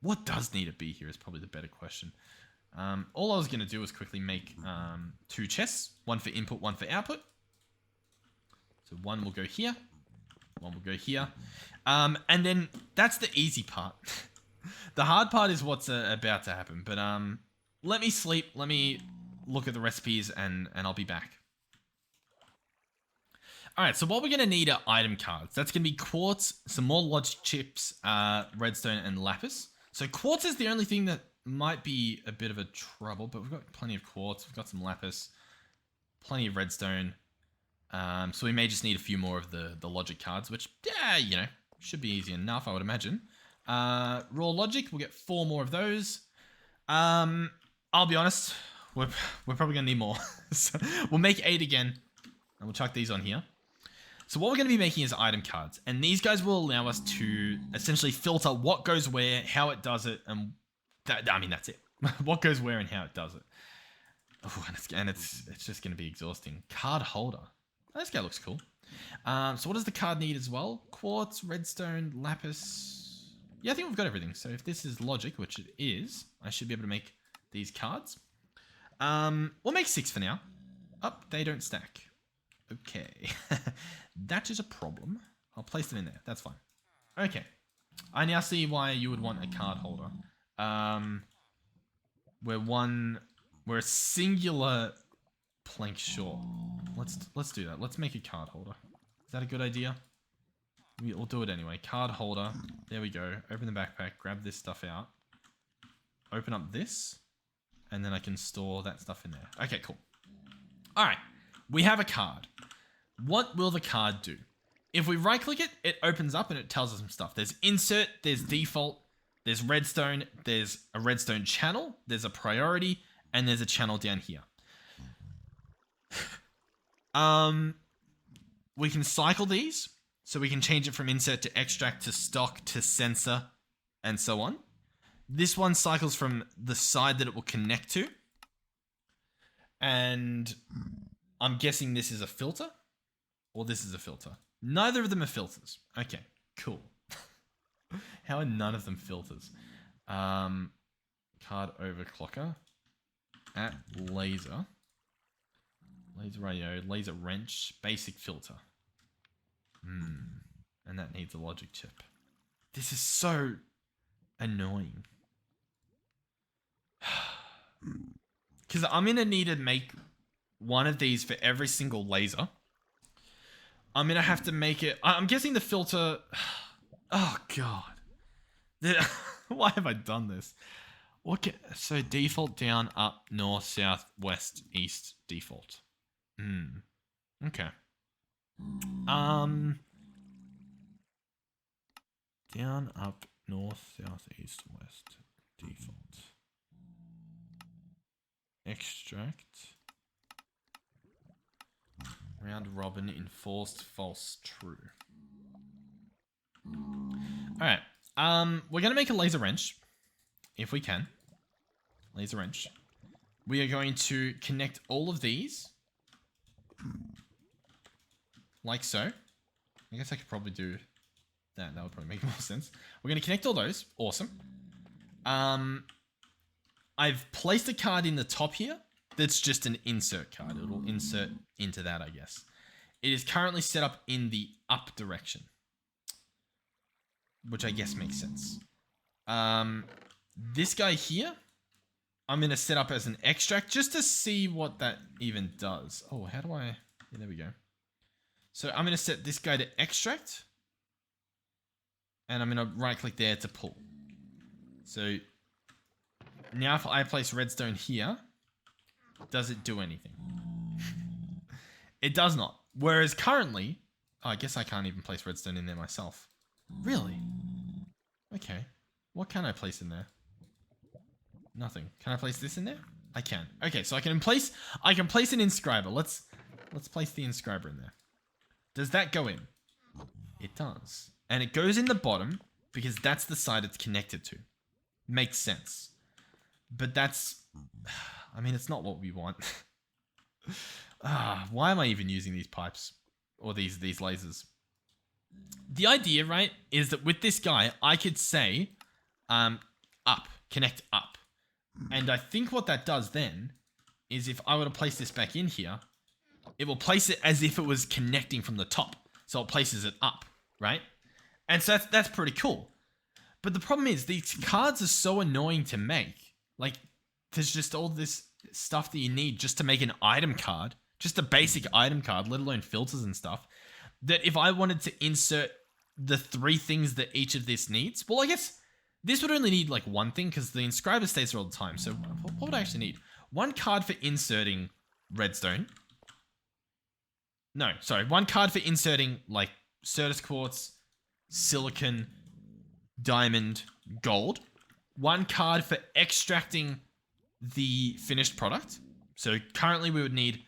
What does need to be here is probably the better question. All I was going to do was quickly make 2 chests. One for input, one for output. So one will go here. One will go here. And then that's the easy part. The hard part is what's about to happen. But let me sleep. Let me look at the recipes and I'll be back. Alright, so what we're going to need are item cards. That's going to be quartz, some more logic chips, redstone, and lapis. So quartz is the only thing that might be a bit of a trouble, but we've got plenty of quartz. We've got some lapis, plenty of redstone. So we may just need a few more of the logic cards, which, yeah, you know, should be easy enough, I would imagine. Raw logic, we'll get 4 more of those. I'll be honest, we're probably going to need more. So we'll make 8 again, and we'll chuck these on here. So what we're going to be making is item cards, and these guys will allow us to essentially filter what goes where, how it does it, and that's it. What goes where and how it does it. Oh, and it's just going to be exhausting. Card holder. Oh, this guy looks cool. So what does the card need as well? Quartz, redstone, lapis. Yeah, I think we've got everything. So if this is logic, which it is, I should be able to make these cards. We'll make 6 for now. They don't stack. Okay. That is a problem. I'll place them in there. That's fine. Okay. I now see why you would want a card holder. We're a singular plank short. Let's do that. Let's make a card holder. Is that a good idea? We'll do it anyway. Card holder. There we go. Open the backpack. Grab this stuff out. Open up this. And then I can store that stuff in there. Okay, cool. Alright. We have a card. What will the card do? If we right click it, it opens up and it tells us some stuff. There's insert, there's default, there's redstone, there's a redstone channel, there's a priority, and there's a channel down here. We can cycle these, so we can change it from insert to extract to stock to sensor, and so on. This one cycles from the side that it will connect to. And I'm guessing this is a filter, or this is a filter. Neither of them are filters. Okay, cool. How are none of them filters? Card overclocker at laser. LaserIO, laser wrench, basic filter. And that needs a logic chip. This is so annoying. Because I'm going to need to make one of these for every single laser. I'm going to have to make it... I'm guessing the filter... Oh, God. Why have I done this? Okay, so default down, up, north, south, west, east, default. Okay. Down, up, north, south, east, west, default. Extract. Round robin, enforced, false, true. Alright. We're going to make a laser wrench. If we can. Laser wrench. We are going to connect all of these. Like so. I guess I could probably do that. That would probably make more sense. We're going to connect all those. Awesome. I've placed a card in the top here. That's just an insert card. It'll insert into that, I guess. It is currently set up in the up direction. Which I guess makes sense. This guy here, I'm going to set up as an extract just to see what that even does. Oh, how do I... Yeah, there we go. So I'm going to set this guy to extract. And I'm going to right click there to pull. So now if I place redstone here, does it do anything? It does not. Whereas currently, oh, I guess I can't even place redstone in there myself. Really? Okay. What can I place in there? Nothing. Can I place this in there? I can. Okay, so I can place an inscriber. Let's place the inscriber in there. Does that go in? It does. And it goes in the bottom because that's the side it's connected to. Makes sense. But that's, I mean, it's not what we want. Why am I even using these pipes or these lasers? The idea, right, is that with this guy, I could say, up, connect up. And I think what that does then is if I were to place this back in here, it will place it as if it was connecting from the top. So it places it up, right? And so that's pretty cool. But the problem is these cards are so annoying to make. Like, there's just all this stuff that you need just to make an item card, just a basic item card, let alone filters and stuff, that if I wanted to insert the 3 things that each of this needs, well, I guess this would only need like one thing because the inscriber stays there all the time. So what would I actually need? 1 card for inserting redstone. No, sorry. 1 card for inserting like Certus quartz, silicon, diamond, gold. 1 card for extracting the finished product. So currently we would need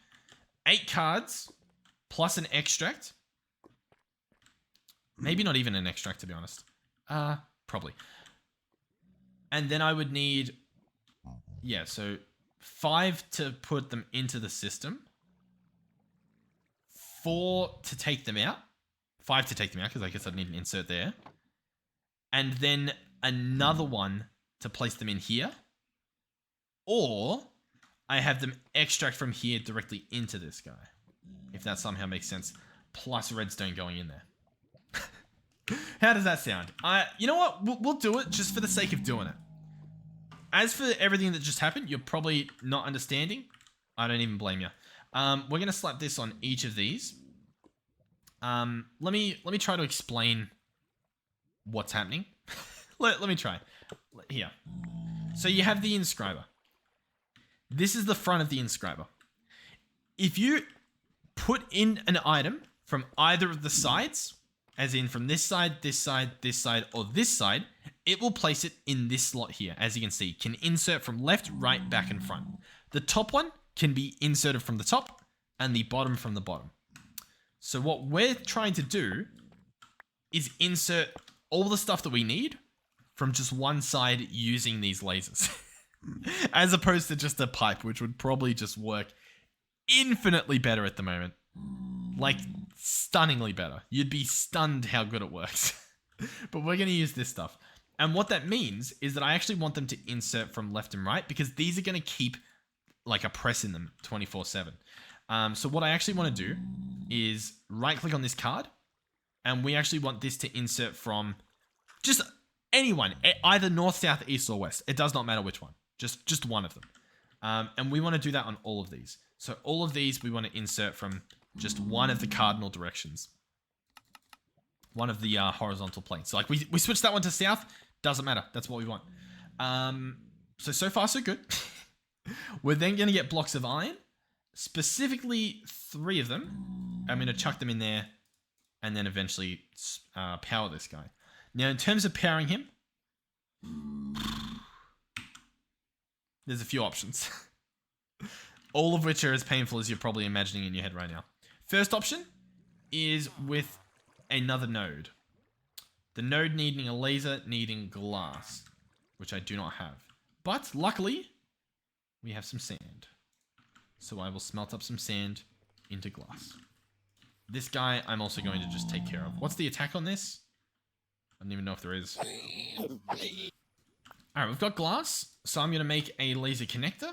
8 cards plus an extract. Maybe not even an extract, to be honest. Probably. And then I would need, yeah, so 5 to put them into the system. 4 to take them out. 5 to take them out, because I guess I'd need an insert there. And then another one to place them in here. Or I have them extract from here directly into this guy. If that somehow makes sense. Plus redstone going in there. How does that sound? You know what? We'll do it just for the sake of doing it. As for everything that just happened, you're probably not understanding. I don't even blame you. We're going to slap this on each of these. Let me try to explain what's happening. let me try. Here. So you have the inscriber. This is the front of the inscriber. If you put in an item from either of the sides, as in from this side, this side, this side, or this side, it will place it in this slot here. As you can see, can insert from left, right, back, and front. The top one can be inserted from the top, and the bottom from the bottom. So what we're trying to do is insert all the stuff that we need from just one side using these lasers. As opposed to just a pipe, which would probably just work infinitely better at the moment. Like, stunningly better. You'd be stunned how good it works. But we're going to use this stuff. And what that means is that I actually want them to insert from left and right, because these are going to keep like a press in them 24/7. So what I actually want to do is right click on this card, and we actually want this to insert from just anyone, either north, south, east, or west. It does not matter which one, just one of them. And we want to do that on all of these. So all of these we want to insert from just one of the cardinal directions, one of the horizontal planes. So like we switch that one to south, doesn't matter. That's what we want. So far so good. We're then going to get blocks of iron, specifically 3 of them. I'm going to chuck them in there and then eventually power this guy. Now, in terms of powering him, there's a few options. All of which are as painful as you're probably imagining in your head right now. First option is with another node. The node needing a laser, needing glass, which I do not have. But luckily, we have some sand. So I will smelt up some sand into glass. This guy, I'm also going to just take care of. What's the attack on this? I don't even know if there is. Alright, we've got glass. So I'm going to make a laser connector.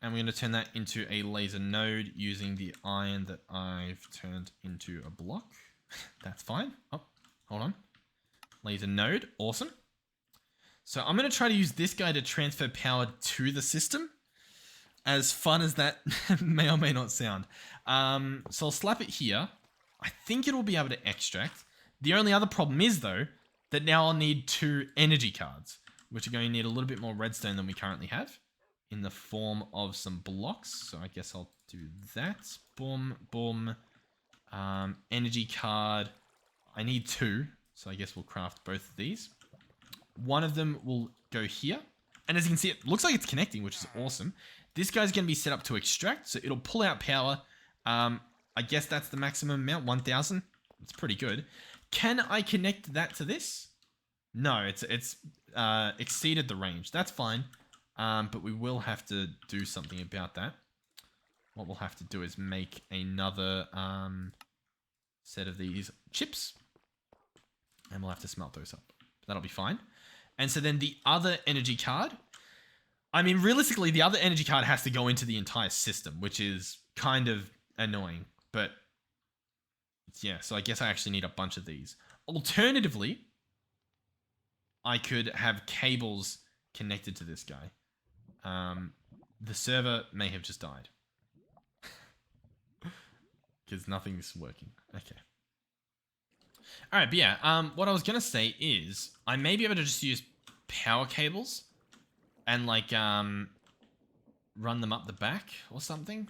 And we're going to turn that into a laser node using the iron that I've turned into a block. That's fine. Oh, hold on. Laser node. Awesome. So I'm going to try to use this guy to transfer power to the system. As fun as that may or may not sound. So I'll slap it here. I think it will be able to extract. The only other problem is, though, that now I'll need 2 energy cards, which are going to need a little bit more redstone than we currently have in the form of some blocks. So I guess I'll do that. Boom, boom. Energy card. I need 2, so I guess we'll craft both of these. One of them will go here. And as you can see, it looks like it's connecting, which is awesome. This guy's going to be set up to extract, so it'll pull out power. I guess that's the maximum amount, 1,000. It's pretty good. Can I connect that to this? No, it's exceeded the range. That's fine, but we will have to do something about that. What we'll have to do is make another set of these chips, and we'll have to smelt those up. That'll be fine. And so then the other energy card, I mean, realistically, the other energy card has to go into the entire system, which is kind of annoying. But yeah, so I guess I actually need a bunch of these. Alternatively, I could have cables connected to this guy. The server may have just died. Because nothing's working. Okay. Alright, but yeah, what I was going to say is, I may be able to just use power cables and, like, run them up the back or something.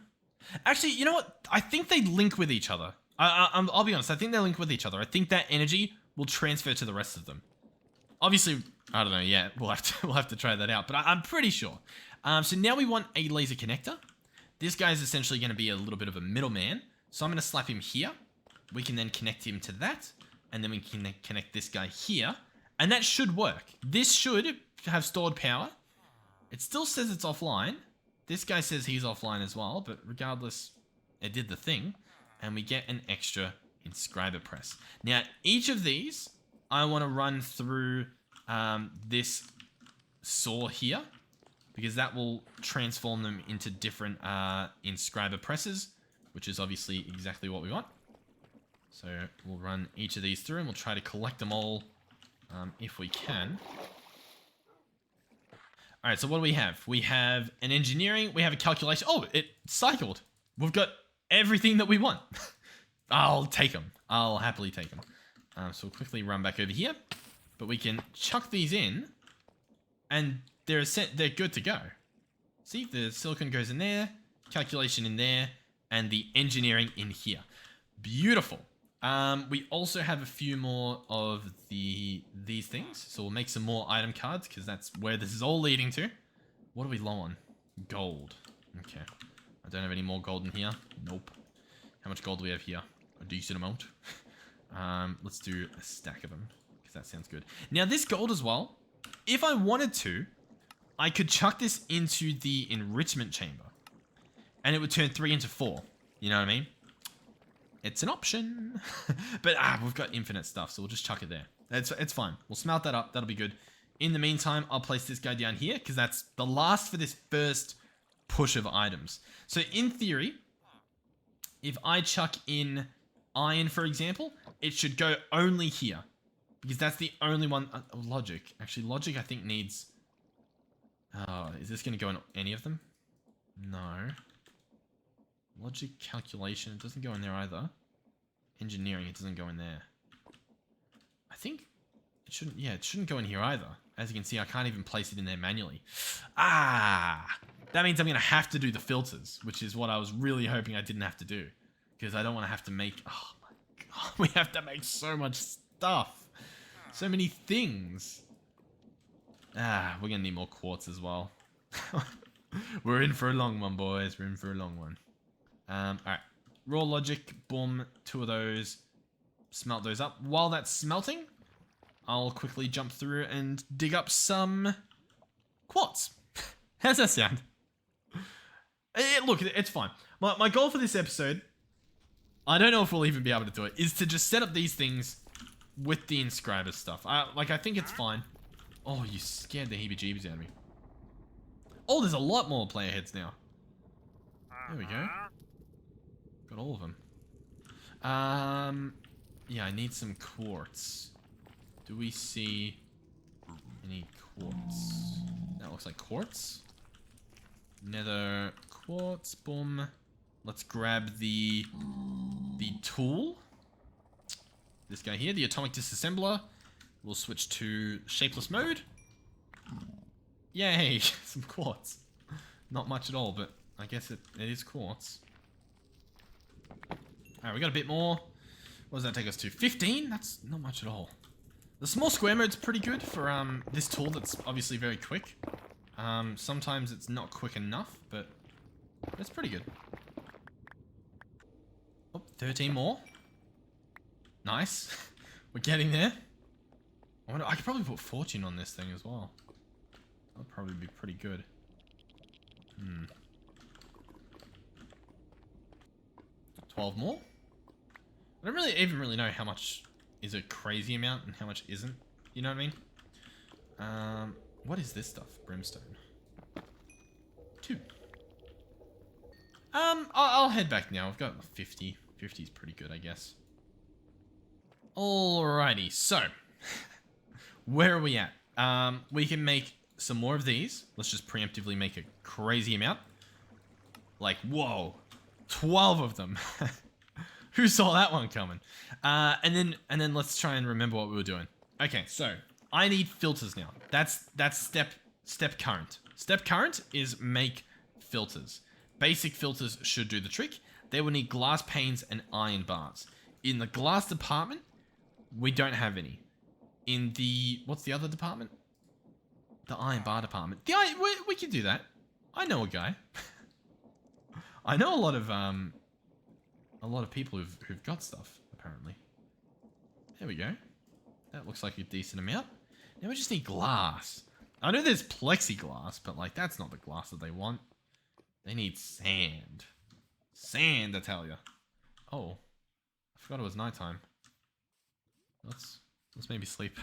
Actually, you know what? I think they link with each other. I'll be honest, I think they link with each other. I think that energy will transfer to the rest of them. Obviously, I don't know yet. We'll have to try that out, but I'm pretty sure. So now we want a laser connector. This guy is essentially going to be a little bit of a middleman. So I'm going to slap him here. We can then connect him to that. And then we can connect this guy here. And that should work. This should have stored power. It still says it's offline. This guy says he's offline as well. But regardless, it did the thing. And we get an extra inscriber press. Now, each of these, I want to run through this saw here. Because that will transform them into different inscriber presses. Which is obviously exactly what we want. So we'll run each of these through and we'll try to collect them all if we can. Alright, so what do we have? We have an engineering, we have a calculation. Oh, it cycled. We've got everything that we want. I'll take them. I'll happily take them. So we'll quickly run back over here. But we can chuck these in and they're good to go. See, the silicon goes in there, calculation in there, and the engineering in here. Beautiful. We also have a few more of these things. So we'll make some more item cards because that's where this is all leading to. What are we low on? Gold. Okay. I don't have any more gold in here. Nope. How much gold do we have here? A decent amount. Let's do a stack of them because that sounds good. Now this gold as well, if I wanted to, I could chuck this into the enrichment chamber and it would turn 3 into 4. You know what I mean? It's an option. But we've got infinite stuff, so we'll just chuck it there. It's fine. We'll smelt that up. That'll be good. In the meantime, I'll place this guy down here because that's the last for this first push of items. So in theory, if I chuck in iron, for example, it should go only here because that's the only one. Logic. Actually, logic I think needs... is this going to go in any of them? No. Logic, calculation, it doesn't go in there either. Engineering, it doesn't go in there. I think it shouldn't, yeah, it shouldn't go in here either. As you can see, I can't even place it in there manually. That means I'm going to have to do the filters, which is what I was really hoping I didn't have to do. Because I don't want to have to make, oh my god, we have to make so much stuff. So many things. We're going to need more quartz as well. We're in for a long one, boys. We're in for a long one. Alright, raw logic, boom, 2 of those, smelt those up. While that's smelting, I'll quickly jump through and dig up some quartz. How's that sound? Look, it's fine. My goal for this episode, I don't know if we'll even be able to do it, is to just set up these things with the inscriber stuff. I think it's fine. Oh, you scared the heebie-jeebies out of me. Oh, there's a lot more player heads now. There we go. Got all of them. Yeah, I need some quartz. Do we see any quartz? That looks like quartz. Nether quartz, boom. Let's grab the tool. this guy here, the atomic disassembler. We'll switch to shapeless mode. Yay, some quartz. Not much at all, but I guess it is quartz. Alright, we got a bit more. What does that take us to? 15? That's not much at all. The small square mode's pretty good for this tool that's obviously very quick. Sometimes it's not quick enough, but it's pretty good. Oh, 13 more. Nice. We're getting there. I could probably put fortune on this thing as well. That would probably be pretty good. 12 more. I don't even really know how much is a crazy amount and how much isn't. You know what I mean? What is this stuff? Brimstone. 2. I'll head back now. I've got 50. 50 is pretty good, I guess. Alrighty, so where are we at? We can make some more of these. Let's just preemptively make a crazy amount. Like, whoa, 12 of them. Who saw that one coming? And then let's try and remember what we were doing. Okay, so I need filters now. That's step current. Step current is make filters. Basic filters should do the trick. They will need glass panes and iron bars. In the glass department, we don't have any. In the, what's the other department? The iron bar department. We can do that. I know a guy. I know a lot of people who've got stuff, apparently. There we go. That looks like a decent amount. Now we just need glass. I know there's plexiglass, but like that's not the glass that they want. They need sand. Sand, I tell ya. Oh, I forgot it was nighttime. Let's maybe sleep.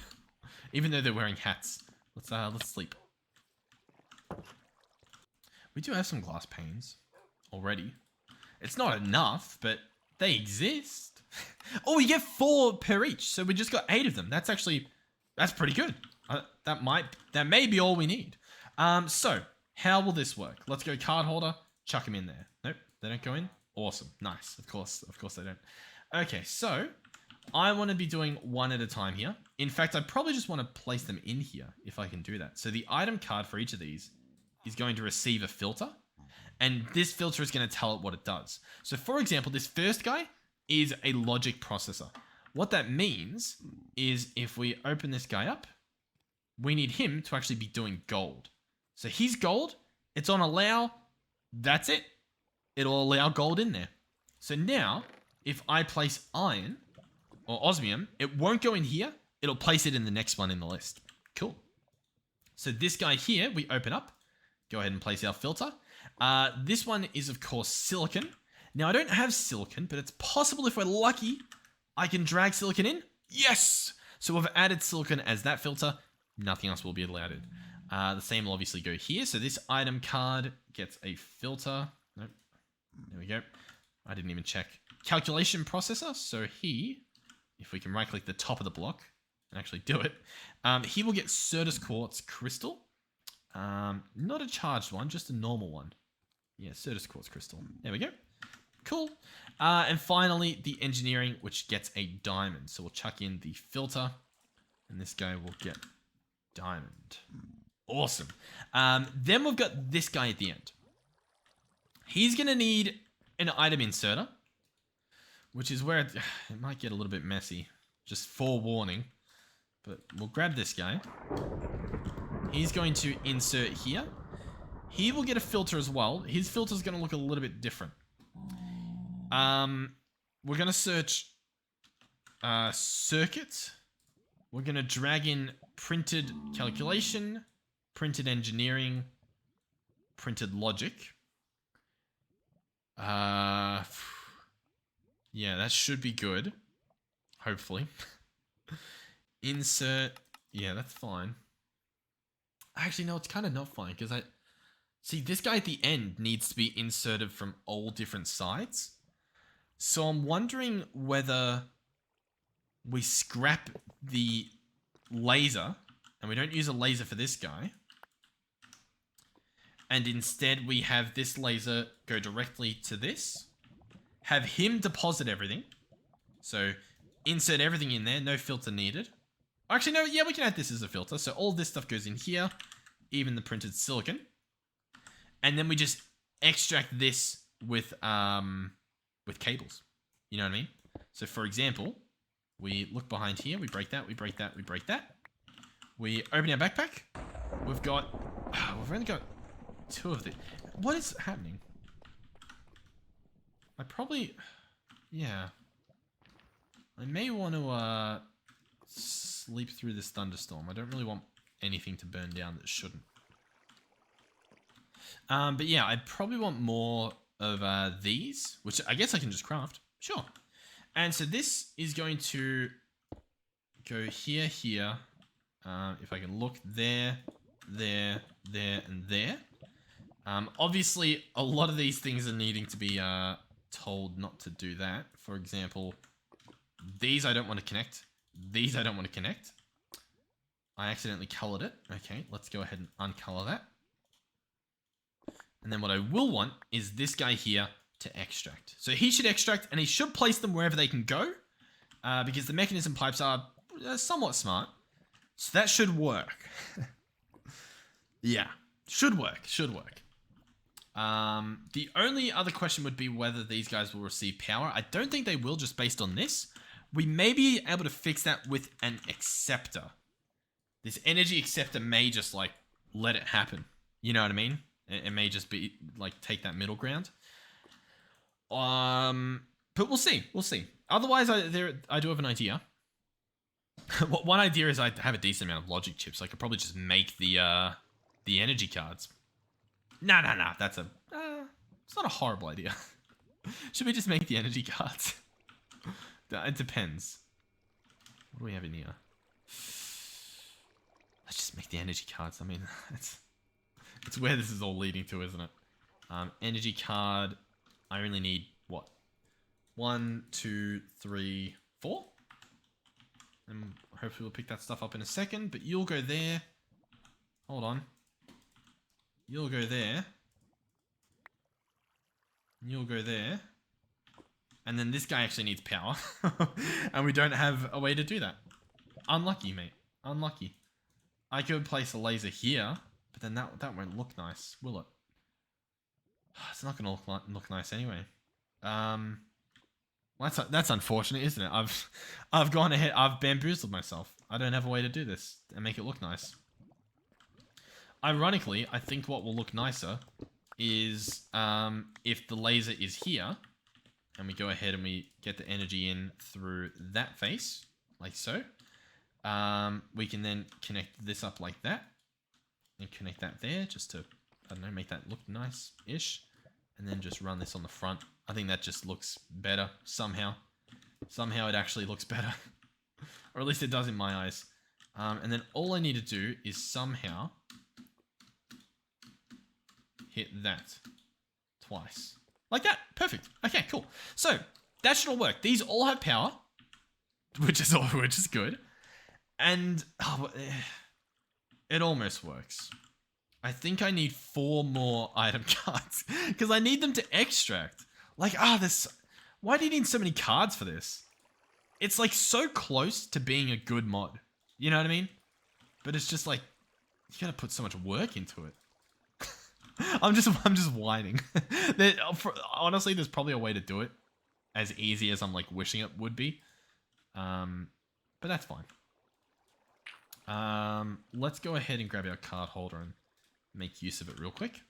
Even though they're wearing hats. Let's sleep. We do have some glass panes already. It's not enough, but they exist. Oh, we get 4 per each, so we just got 8 of them. That's pretty good. That may be all we need. So how will this work? Let's go card holder. Chuck them in there. Nope, they don't go in. Awesome, nice. Of course they don't. Okay, so I want to be doing one at a time here. In fact, I probably just want to place them in here if I can do that. So the item card for each of these is going to receive a filter. And this filter is going to tell it what it does. So for example, this first guy is a logic processor. What that means is if we open this guy up, we need him to actually be doing gold. So he's gold. It's on allow. That's it. It'll allow gold in there. So now, if I place iron or osmium, it won't go in here. It'll place it in the next one in the list. Cool. So this guy here, we open up. Go ahead and place our filter. This one is, of course, silicon. Now, I don't have silicon, but it's possible if we're lucky, I can drag silicon in. Yes! So we've added silicon as that filter. Nothing else will be allowed in. The same will obviously go here. So this item card gets a filter. Nope. There we go. I didn't even check. Calculation processor. So if we can right-click the top of the block and actually do it, he will get Certus quartz crystal. Not a charged one, just a normal one. Yeah, Certus quartz crystal. There we go. Cool. And finally, the engineering, which gets a diamond. So we'll chuck in the filter, and this guy will get diamond. Awesome. Then we've got this guy at the end. He's going to need an item inserter, which is where it might get a little bit messy. Just forewarning. But we'll grab this guy. He's going to insert here. He will get a filter as well. His filter is going to look a little bit different. We're going to search circuit. We're going to drag in printed calculation, printed engineering, printed logic. Yeah, that should be good. Hopefully. Insert. Yeah, that's fine. Actually, no, it's kind of not fine because see, this guy at the end needs to be inserted from all different sides. So I'm wondering whether we scrap the laser and we don't use a laser for this guy. And instead we have this laser go directly to this. Have him deposit everything. So insert everything in there. No filter needed. Actually, no, yeah, we can add this as a filter. So all this stuff goes in here, even the printed silicon. And then we just extract this with cables. You know what I mean? So for example, we look behind here, we break that, we break that, we break that. We open our backpack. We've only got 2 of these. What is happening? Yeah. I may want to sleep through this thunderstorm. I don't really want anything to burn down that shouldn't. But yeah, I probably want more of these, which I guess I can just craft. Sure. And so this is going to go here. If I can look there, and there. Obviously, a lot of these things are needing to be told not to do that. For example, these I don't want to connect. These I don't want to connect. I accidentally colored it. Okay, let's go ahead and uncolor that. And then what I will want is this guy here to extract. So he should extract, and he should place them wherever they can go, because the mechanism pipes are somewhat smart. So that should work. Yeah, should work. The only other question would be whether these guys will receive power. I don't think they will, just based on this. We may be able to fix that with an acceptor. This energy acceptor may just like let it happen. You know what I mean? It may just be like take that middle ground. But we'll see. Otherwise, I do have an idea. One idea is I have a decent amount of logic chips. I could probably just make the energy cards. No. That's it's not a horrible idea. Should we just make the energy cards? It depends. What do we have in here? Let's just make the energy cards. I mean, it's where this is all leading to, isn't it? Energy card. I only need what? 1, 2, 3, 4. And hopefully we'll pick that stuff up in a second. But you'll go there. Hold on. You'll go there. You'll go there. And then this guy actually needs power. And we don't have a way to do that. Unlucky, mate. Unlucky. I could place a laser here, but then that won't look nice, will it? It's not going to look nice anyway. Well, that's unfortunate, isn't it? I've gone ahead. I've bamboozled myself. I don't have a way to do this and make it look nice. Ironically, I think what will look nicer is if the laser is here, and we go ahead and we get the energy in through that face, like so. We can then connect this up like that, and connect that there, just to, I don't know, make that look nice-ish. And then just run this on the front. I think that just looks better somehow. Somehow it actually looks better. Or at least it does in my eyes. And then all I need to do is somehow hit that twice. Like that. Perfect. Okay, cool. So that should all work. These all have power, which is good. And it almost works. I think I need 4 more item cards because I need them to extract. Like, why do you need so many cards for this? It's like so close to being a good mod. You know what I mean? But it's just like, you gotta put so much work into it. I'm just whining. Honestly, there's probably a way to do it as easy as I'm like wishing it would be. But that's fine. Let's go ahead and grab our card holder and make use of it real quick.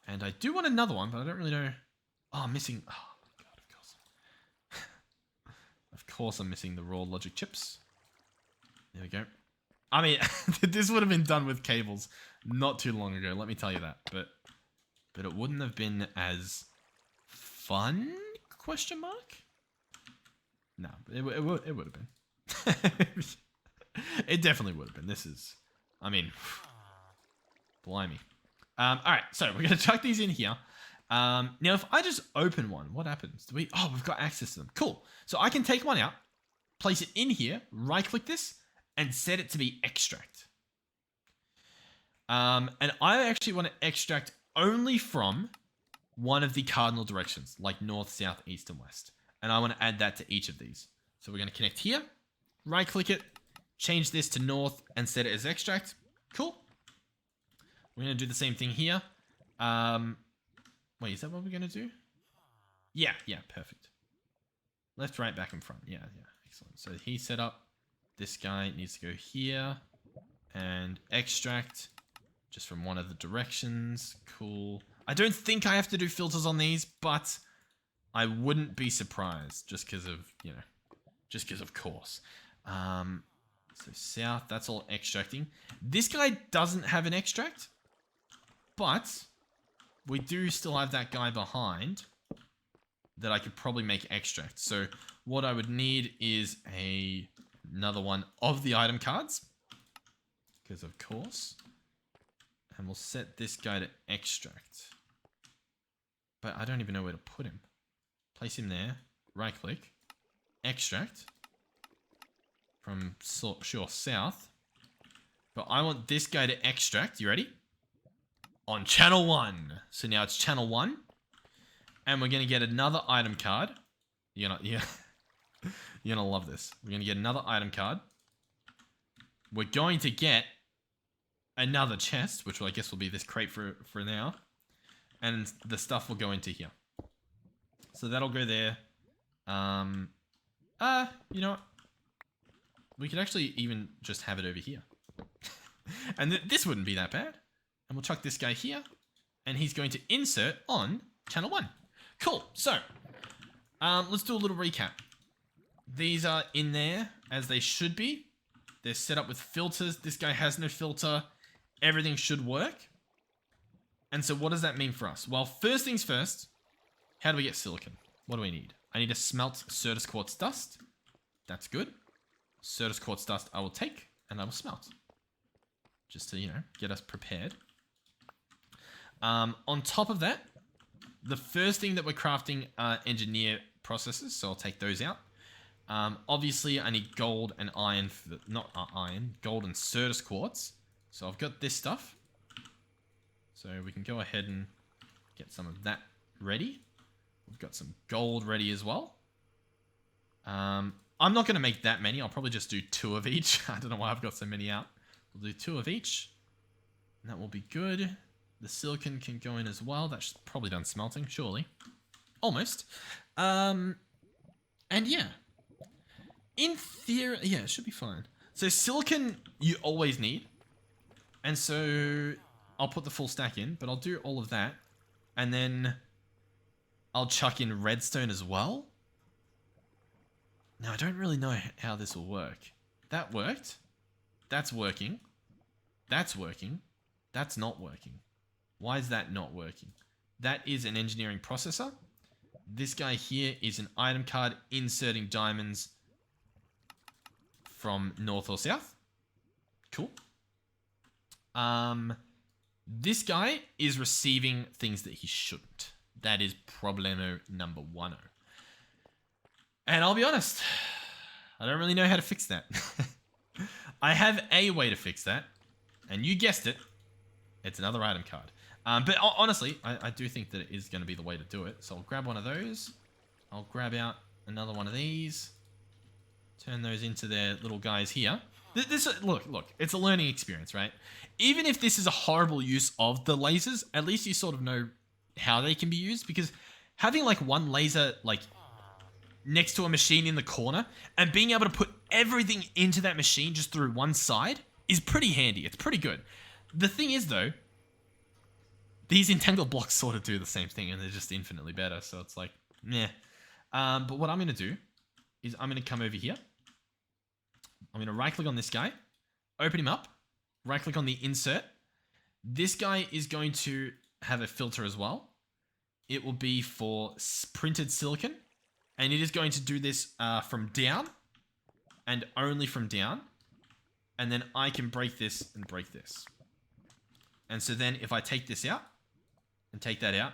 And I do want another one, but I don't really know. Oh, I'm missing. Oh my god, of course. Of course I'm missing the raw logic chips. There we go. I mean, this would have been done with cables not too long ago, let me tell you that. But it wouldn't have been as fun? Question mark? No, it would have been. It definitely would have been. This is, I mean, blimey. Alright, so we're going to chuck these in here. Now, if I just open one, what happens? We've got access to them. Cool. So I can take one out, place it in here, right-click this, and set it to be extract. And I actually want to extract only from one of the cardinal directions, like north, south, east, and west. And I want to add that to each of these. So we're going to connect here. Right click it. Change this to north and set it as extract. Cool. We're going to do the same thing here. Wait, is that what we're going to do? Yeah, perfect. Left, right, back, and front. Yeah, excellent. So he's set up. This guy needs to go here and extract just from one of the directions. Cool. I don't think I have to do filters on these, but I wouldn't be surprised just because of, of course. So south, that's all extracting. This guy doesn't have an extract, but we do still have that guy behind that I could probably make extract. So what I would need is another one of the item cards, because of course, and we'll set this guy to extract. But I don't even know where to put him. Place him there, right click, extract from sure south. But I want this guy to extract, you ready? On channel 1. So now it's channel 1. And we're going to get another item card. You're going to love this. We're going to get another item card. We're going to get another chest, which I guess will be this crate for now. And the stuff will go into here. So that'll go there. You know what? We could actually even just have it over here. And this wouldn't be that bad. And we'll chuck this guy here. And he's going to insert on channel 1. Cool. So, let's do a little recap. These are in there as they should be. They're set up with filters. This guy has no filter. Everything should work. And so what does that mean for us? Well, first things first, how do we get silicon? What do we need? I need to smelt Certus quartz dust. That's good. Certus quartz dust I will take and I will smelt. Just to, get us prepared. On top of that, the first thing that we're crafting are engineer processes, so I'll take those out. Obviously, I need gold and iron, gold and Certus quartz. So I've got this stuff. So we can go ahead and get some of that ready. We've got some gold ready as well. I'm not going to make that many. I'll probably just do 2 of each. I don't know why I've got so many out. We'll do 2 of each. And that will be good. The silicon can go in as well. That's probably done smelting, surely. Almost. And yeah. In theory, yeah, it should be fine. So silicon, you always need. And so I'll put the full stack in, but I'll do all of that. And then I'll chuck in redstone as well. Now, I don't really know how this will work. That worked. That's working. That's working. That's not working. Why is that not working? That is an engineering processor. This guy here is an item card inserting diamonds from north or south. Cool. This guy is receiving things that he shouldn't. That is problemo number 1. And I'll be honest, I don't really know how to fix that. I have a way to fix that. And you guessed it. It's another item card. But honestly, I do think that it is going to be the way to do it. So I'll grab one of those. I'll grab out another one of these. Turn those into their little guys here. Look, it's a learning experience, right? Even if this is a horrible use of the lasers, at least you sort of know how they can be used. Because having like one laser like next to a machine in the corner and being able to put everything into that machine just through one side is pretty handy. It's pretty good. The thing is though, these entangled blocks sort of do the same thing and they're just infinitely better. So it's like, meh. But what I'm going to do is I'm going to come over here. I'm going to right click on this guy, open him up, right click on the insert. This guy is going to have a filter as well. It will be for printed silicon and it is going to do this from down and only from down. And then I can break this and break this. And so then if I take this out and take that out,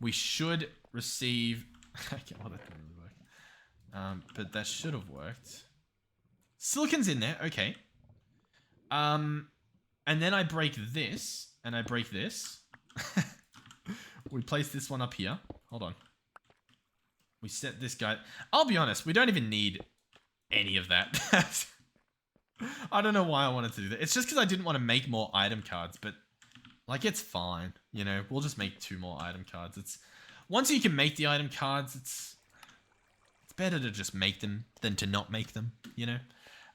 we should receive... Okay, well, that didn't really work. But that should have worked. Silicon's in there, okay. And then I break this, and I break this. We place this one up here. Hold on. We set this guy... I'll be honest, we don't even need any of that. I don't know why I wanted to do that. It's just because I didn't want to make more item cards, but like it's fine. You know, we'll just make 2 more item cards. It's once you can make the item cards, it's better to just make them than to not make them, you know?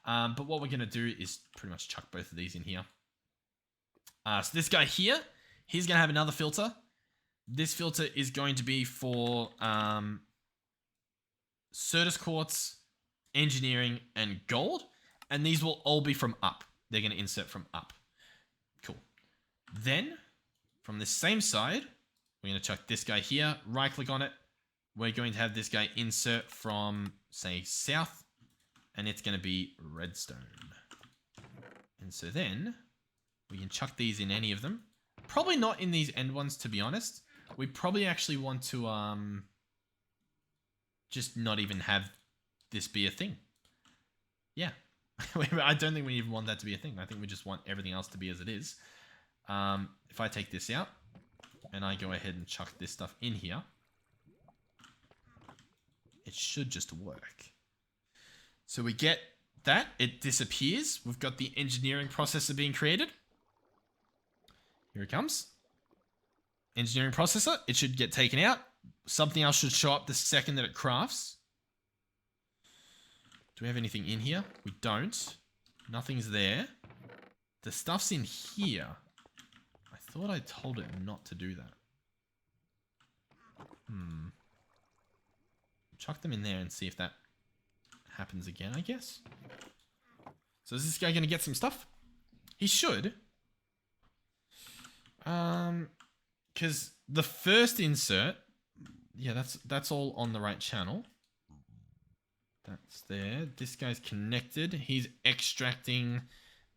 But what we're going to do is pretty much chuck both of these in here. So this guy here, he's going to have another filter. This filter is going to be for Certus Quartz, Engineering, and Gold. And these will all be from up. They're going to insert from up. Cool. Then, from the same side, we're going to chuck this guy here. Right-click on it. We're going to have this guy insert from, say, south. And it's going to be redstone. And so then, we can chuck these in any of them. Probably not in these end ones, to be honest. We probably actually want to just not even have this be a thing. Yeah. I don't think we even want that to be a thing. I think we just want everything else to be as it is. If I take this out and I go ahead and chuck this stuff in here, it should just work. So we get that. It disappears. We've got the engineering processor being created. Here it comes. Engineering processor. It should get taken out. Something else should show up the second that it crafts. Do we have anything in here? We don't. Nothing's there. The stuff's in here. I thought I told it not to do that. Chuck them in there and see if that happens again, I guess. So is this guy going to get some stuff? He should. Because the first insert, yeah, that's all on the right channel. That's there. This guy's connected. He's extracting,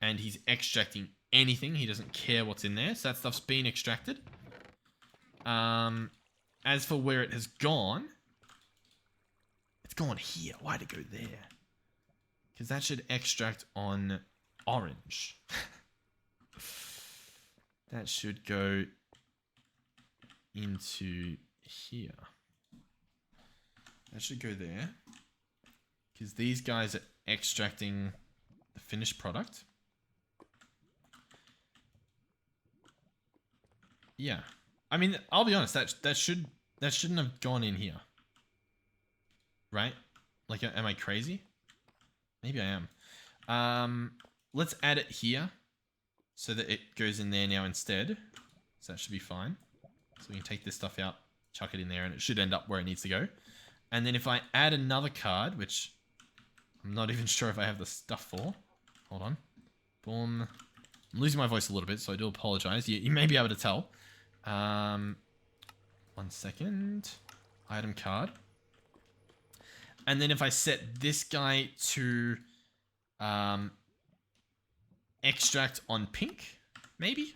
and he's extracting anything. He doesn't care what's in there. So that stuff's been extracted. As for where it has gone, it's gone here. Why'd it go there? Because that should extract on orange. That should go into here. That should go there. Because these guys are extracting the finished product. Yeah. I mean, I'll be honest, that shouldn't have gone in here. Right? Like, am I crazy? Maybe I am. Let's add it here so that it goes in there now instead. So that should be fine. So we can take this stuff out, chuck it in there, and it should end up where it needs to go. And then if I add another card, which I'm not even sure if I have the stuff for. Hold on. Boom. I'm losing my voice a little bit, so I do apologize. You may be able to tell. 1 second. Item card. And then if I set this guy to extract on pink, maybe?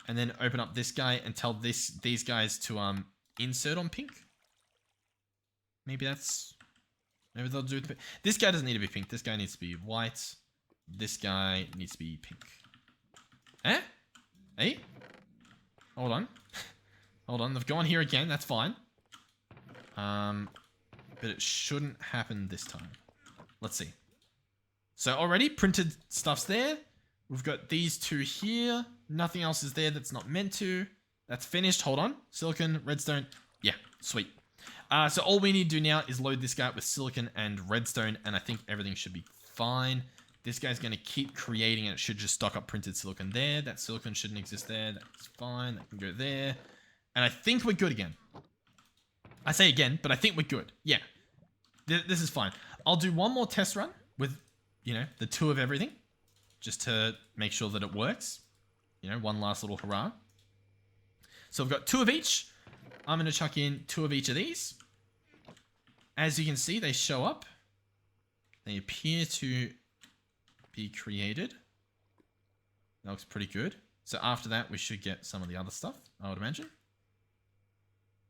And then open up this guy and tell these guys to insert on pink. Maybe they'll do it. This guy doesn't need to be pink. This guy needs to be white. This guy needs to be pink. Eh? Hey? Hold on. Hold on. They've gone here again. That's fine. But it shouldn't happen this time. Let's see. So already printed stuff's there. We've got these 2 here. Nothing else is there that's not meant to. That's finished. Hold on. Silicon, redstone. Yeah, sweet. So all we need to do now is load this guy up with silicon and redstone, and I think everything should be fine. This guy's going to keep creating, and it should just stock up printed silicon there. That silicon shouldn't exist there. That's fine. That can go there. And I think we're good again. I say again, but I think we're good. Yeah. This is fine. I'll do one more test run with, you know, the 2 of everything, just to make sure that it works. You know, one last little hurrah. So we've got 2 of each. I'm going to chuck in 2 of each of these. As you can see, they show up. They appear to be created. That looks pretty good. So after that, we should get some of the other stuff, I would imagine.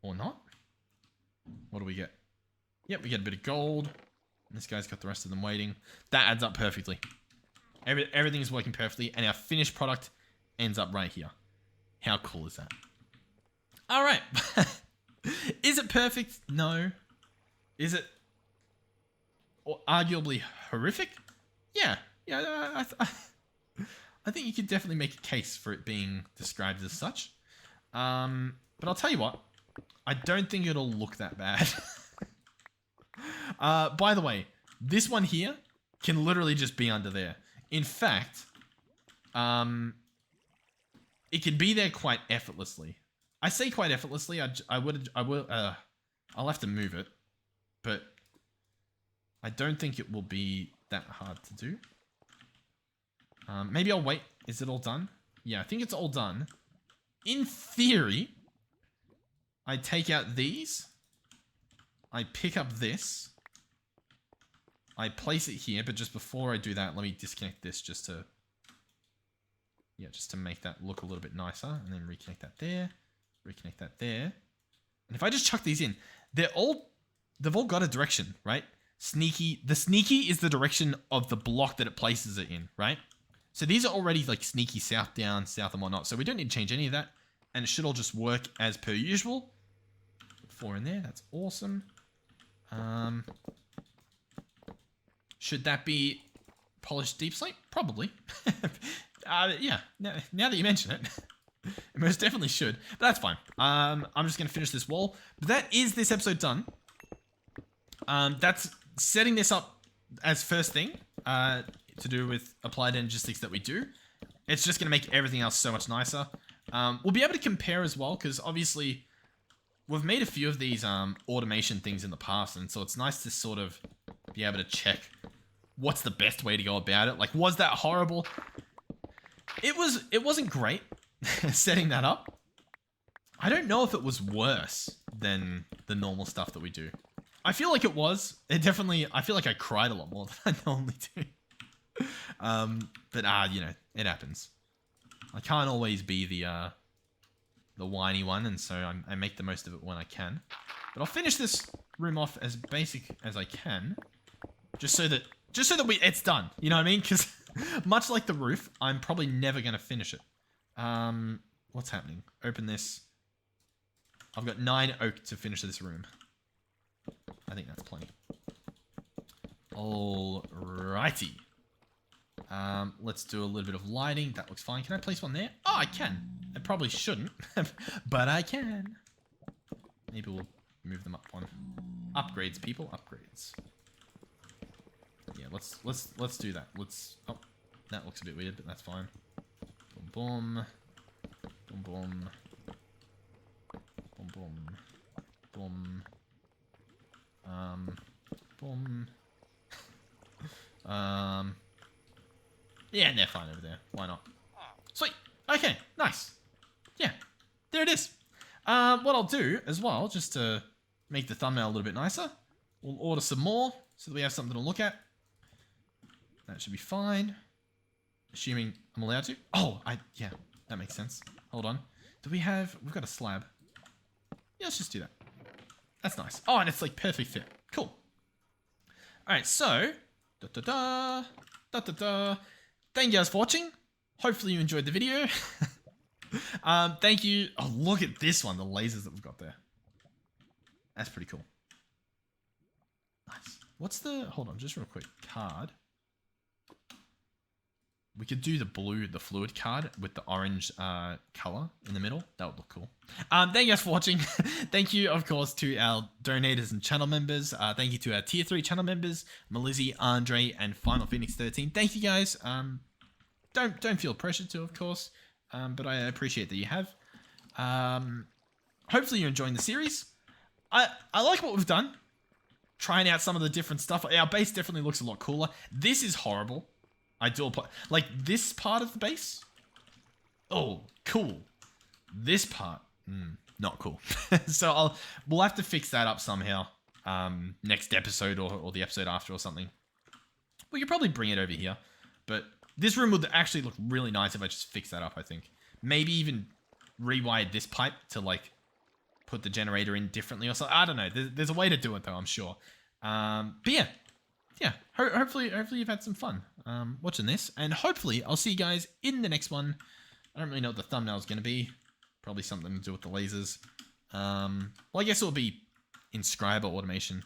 Or not. What do we get? Yep, we get a bit of gold. And this guy's got the rest of them waiting. That adds up perfectly. Everything is working perfectly. And our finished product ends up right here. How cool is that? All right. Is it perfect? No. Is it arguably horrific. Yeah, I think you could definitely make a case for it being described as such. But I'll tell you what, I don't think it'll look that bad. By the way, this one here can literally just be under there. In fact, it can be there quite effortlessly. I say quite effortlessly. I'll have to move it, but I don't think it will be that hard to do. Maybe I'll wait. Is it all done? Yeah, I think it's all done. In theory, I take out these. I pick up this. I place it here, but just before I do that, let me disconnect this just to make that look a little bit nicer. And then reconnect that there. Reconnect that there. And if I just chuck these in, they've all got a direction, right? Sneaky. The sneaky is the direction of the block that it places it in, right? So these are already like sneaky south, down, south, and whatnot. So we don't need to change any of that. And it should all just work as per usual. Put 4 in there. That's awesome. Should that be polished deep slate? Probably. Yeah. Now that you mention it, it most definitely should. But that's fine. I'm just going to finish this wall. But that is this episode done. That's setting this up as first thing. To do with applied energistics that we do. It's just going to make everything else so much nicer. We'll be able to compare as well, because obviously we've made a few of these automation things in the past, and so it's nice to sort of be able to check what's the best way to go about it. Like, was that horrible? It wasn't great setting that up. I don't know if it was worse than the normal stuff that we do. I feel like it was. I feel like I cried a lot more than I normally do. But you know, it happens. I can't always be the whiny one, and so I make the most of it when I can. But I'll finish this room off as basic as I can, just so that it's done. You know what I mean? Because much like the roof, I'm probably never gonna finish it. What's happening? Open this. I've got 9 oak to finish this room. I think that's plenty. Alrighty. Let's do a little bit of lighting. That looks fine. Can I place one there? Oh, I can. I probably shouldn't, but I can. Maybe we'll move them up one. Upgrades, people. Upgrades. Yeah, let's do that. Oh, that looks a bit weird, but that's fine. Boom, boom, boom, boom, boom, boom, boom. Yeah, and they're fine over there. Why not? Sweet. Okay, nice. Yeah, there it is. What I'll do as well, just to make the thumbnail a little bit nicer, we'll order some more so that we have something to look at. That should be fine. Assuming I'm allowed to. Oh, yeah, that makes sense. Hold on. We've got a slab. Yeah, let's just do that. That's nice. Oh, and it's like perfect fit. Cool. All right, so, thank you guys for watching. Hopefully you enjoyed the video. Thank you. Oh, look at this one. The lasers that we've got there. That's pretty cool. Nice. Hold on, just real quick. Card. We could do the fluid card with the orange color in the middle. That would look cool. Thank you guys for watching. Thank you, of course, to our donators and channel members. Thank you to our tier 3 channel members, Melizzi, Andre, and Final Phoenix 13. Thank you guys. Don't feel pressured to, of course, but I appreciate that you have. Hopefully you're enjoying the series. I like what we've done. Trying out some of the different stuff. Our base definitely looks a lot cooler. This is horrible. Like this part of the base. Oh, cool. This part, not cool. So we'll have to fix that up somehow. Next episode or the episode after or something. We could probably bring it over here, but this room would actually look really nice if I just fix that up. I think maybe even rewire this pipe to like put the generator in differently or something. I don't know. There's a way to do it though, I'm sure. But yeah. Hopefully you've had some fun watching this, and hopefully I'll see you guys in the next one. I don't really know what the thumbnail is going to be. Probably something to do with the lasers. Well, I guess it'll be inscriber automation.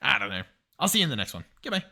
I don't know. I'll see you in the next one. Goodbye.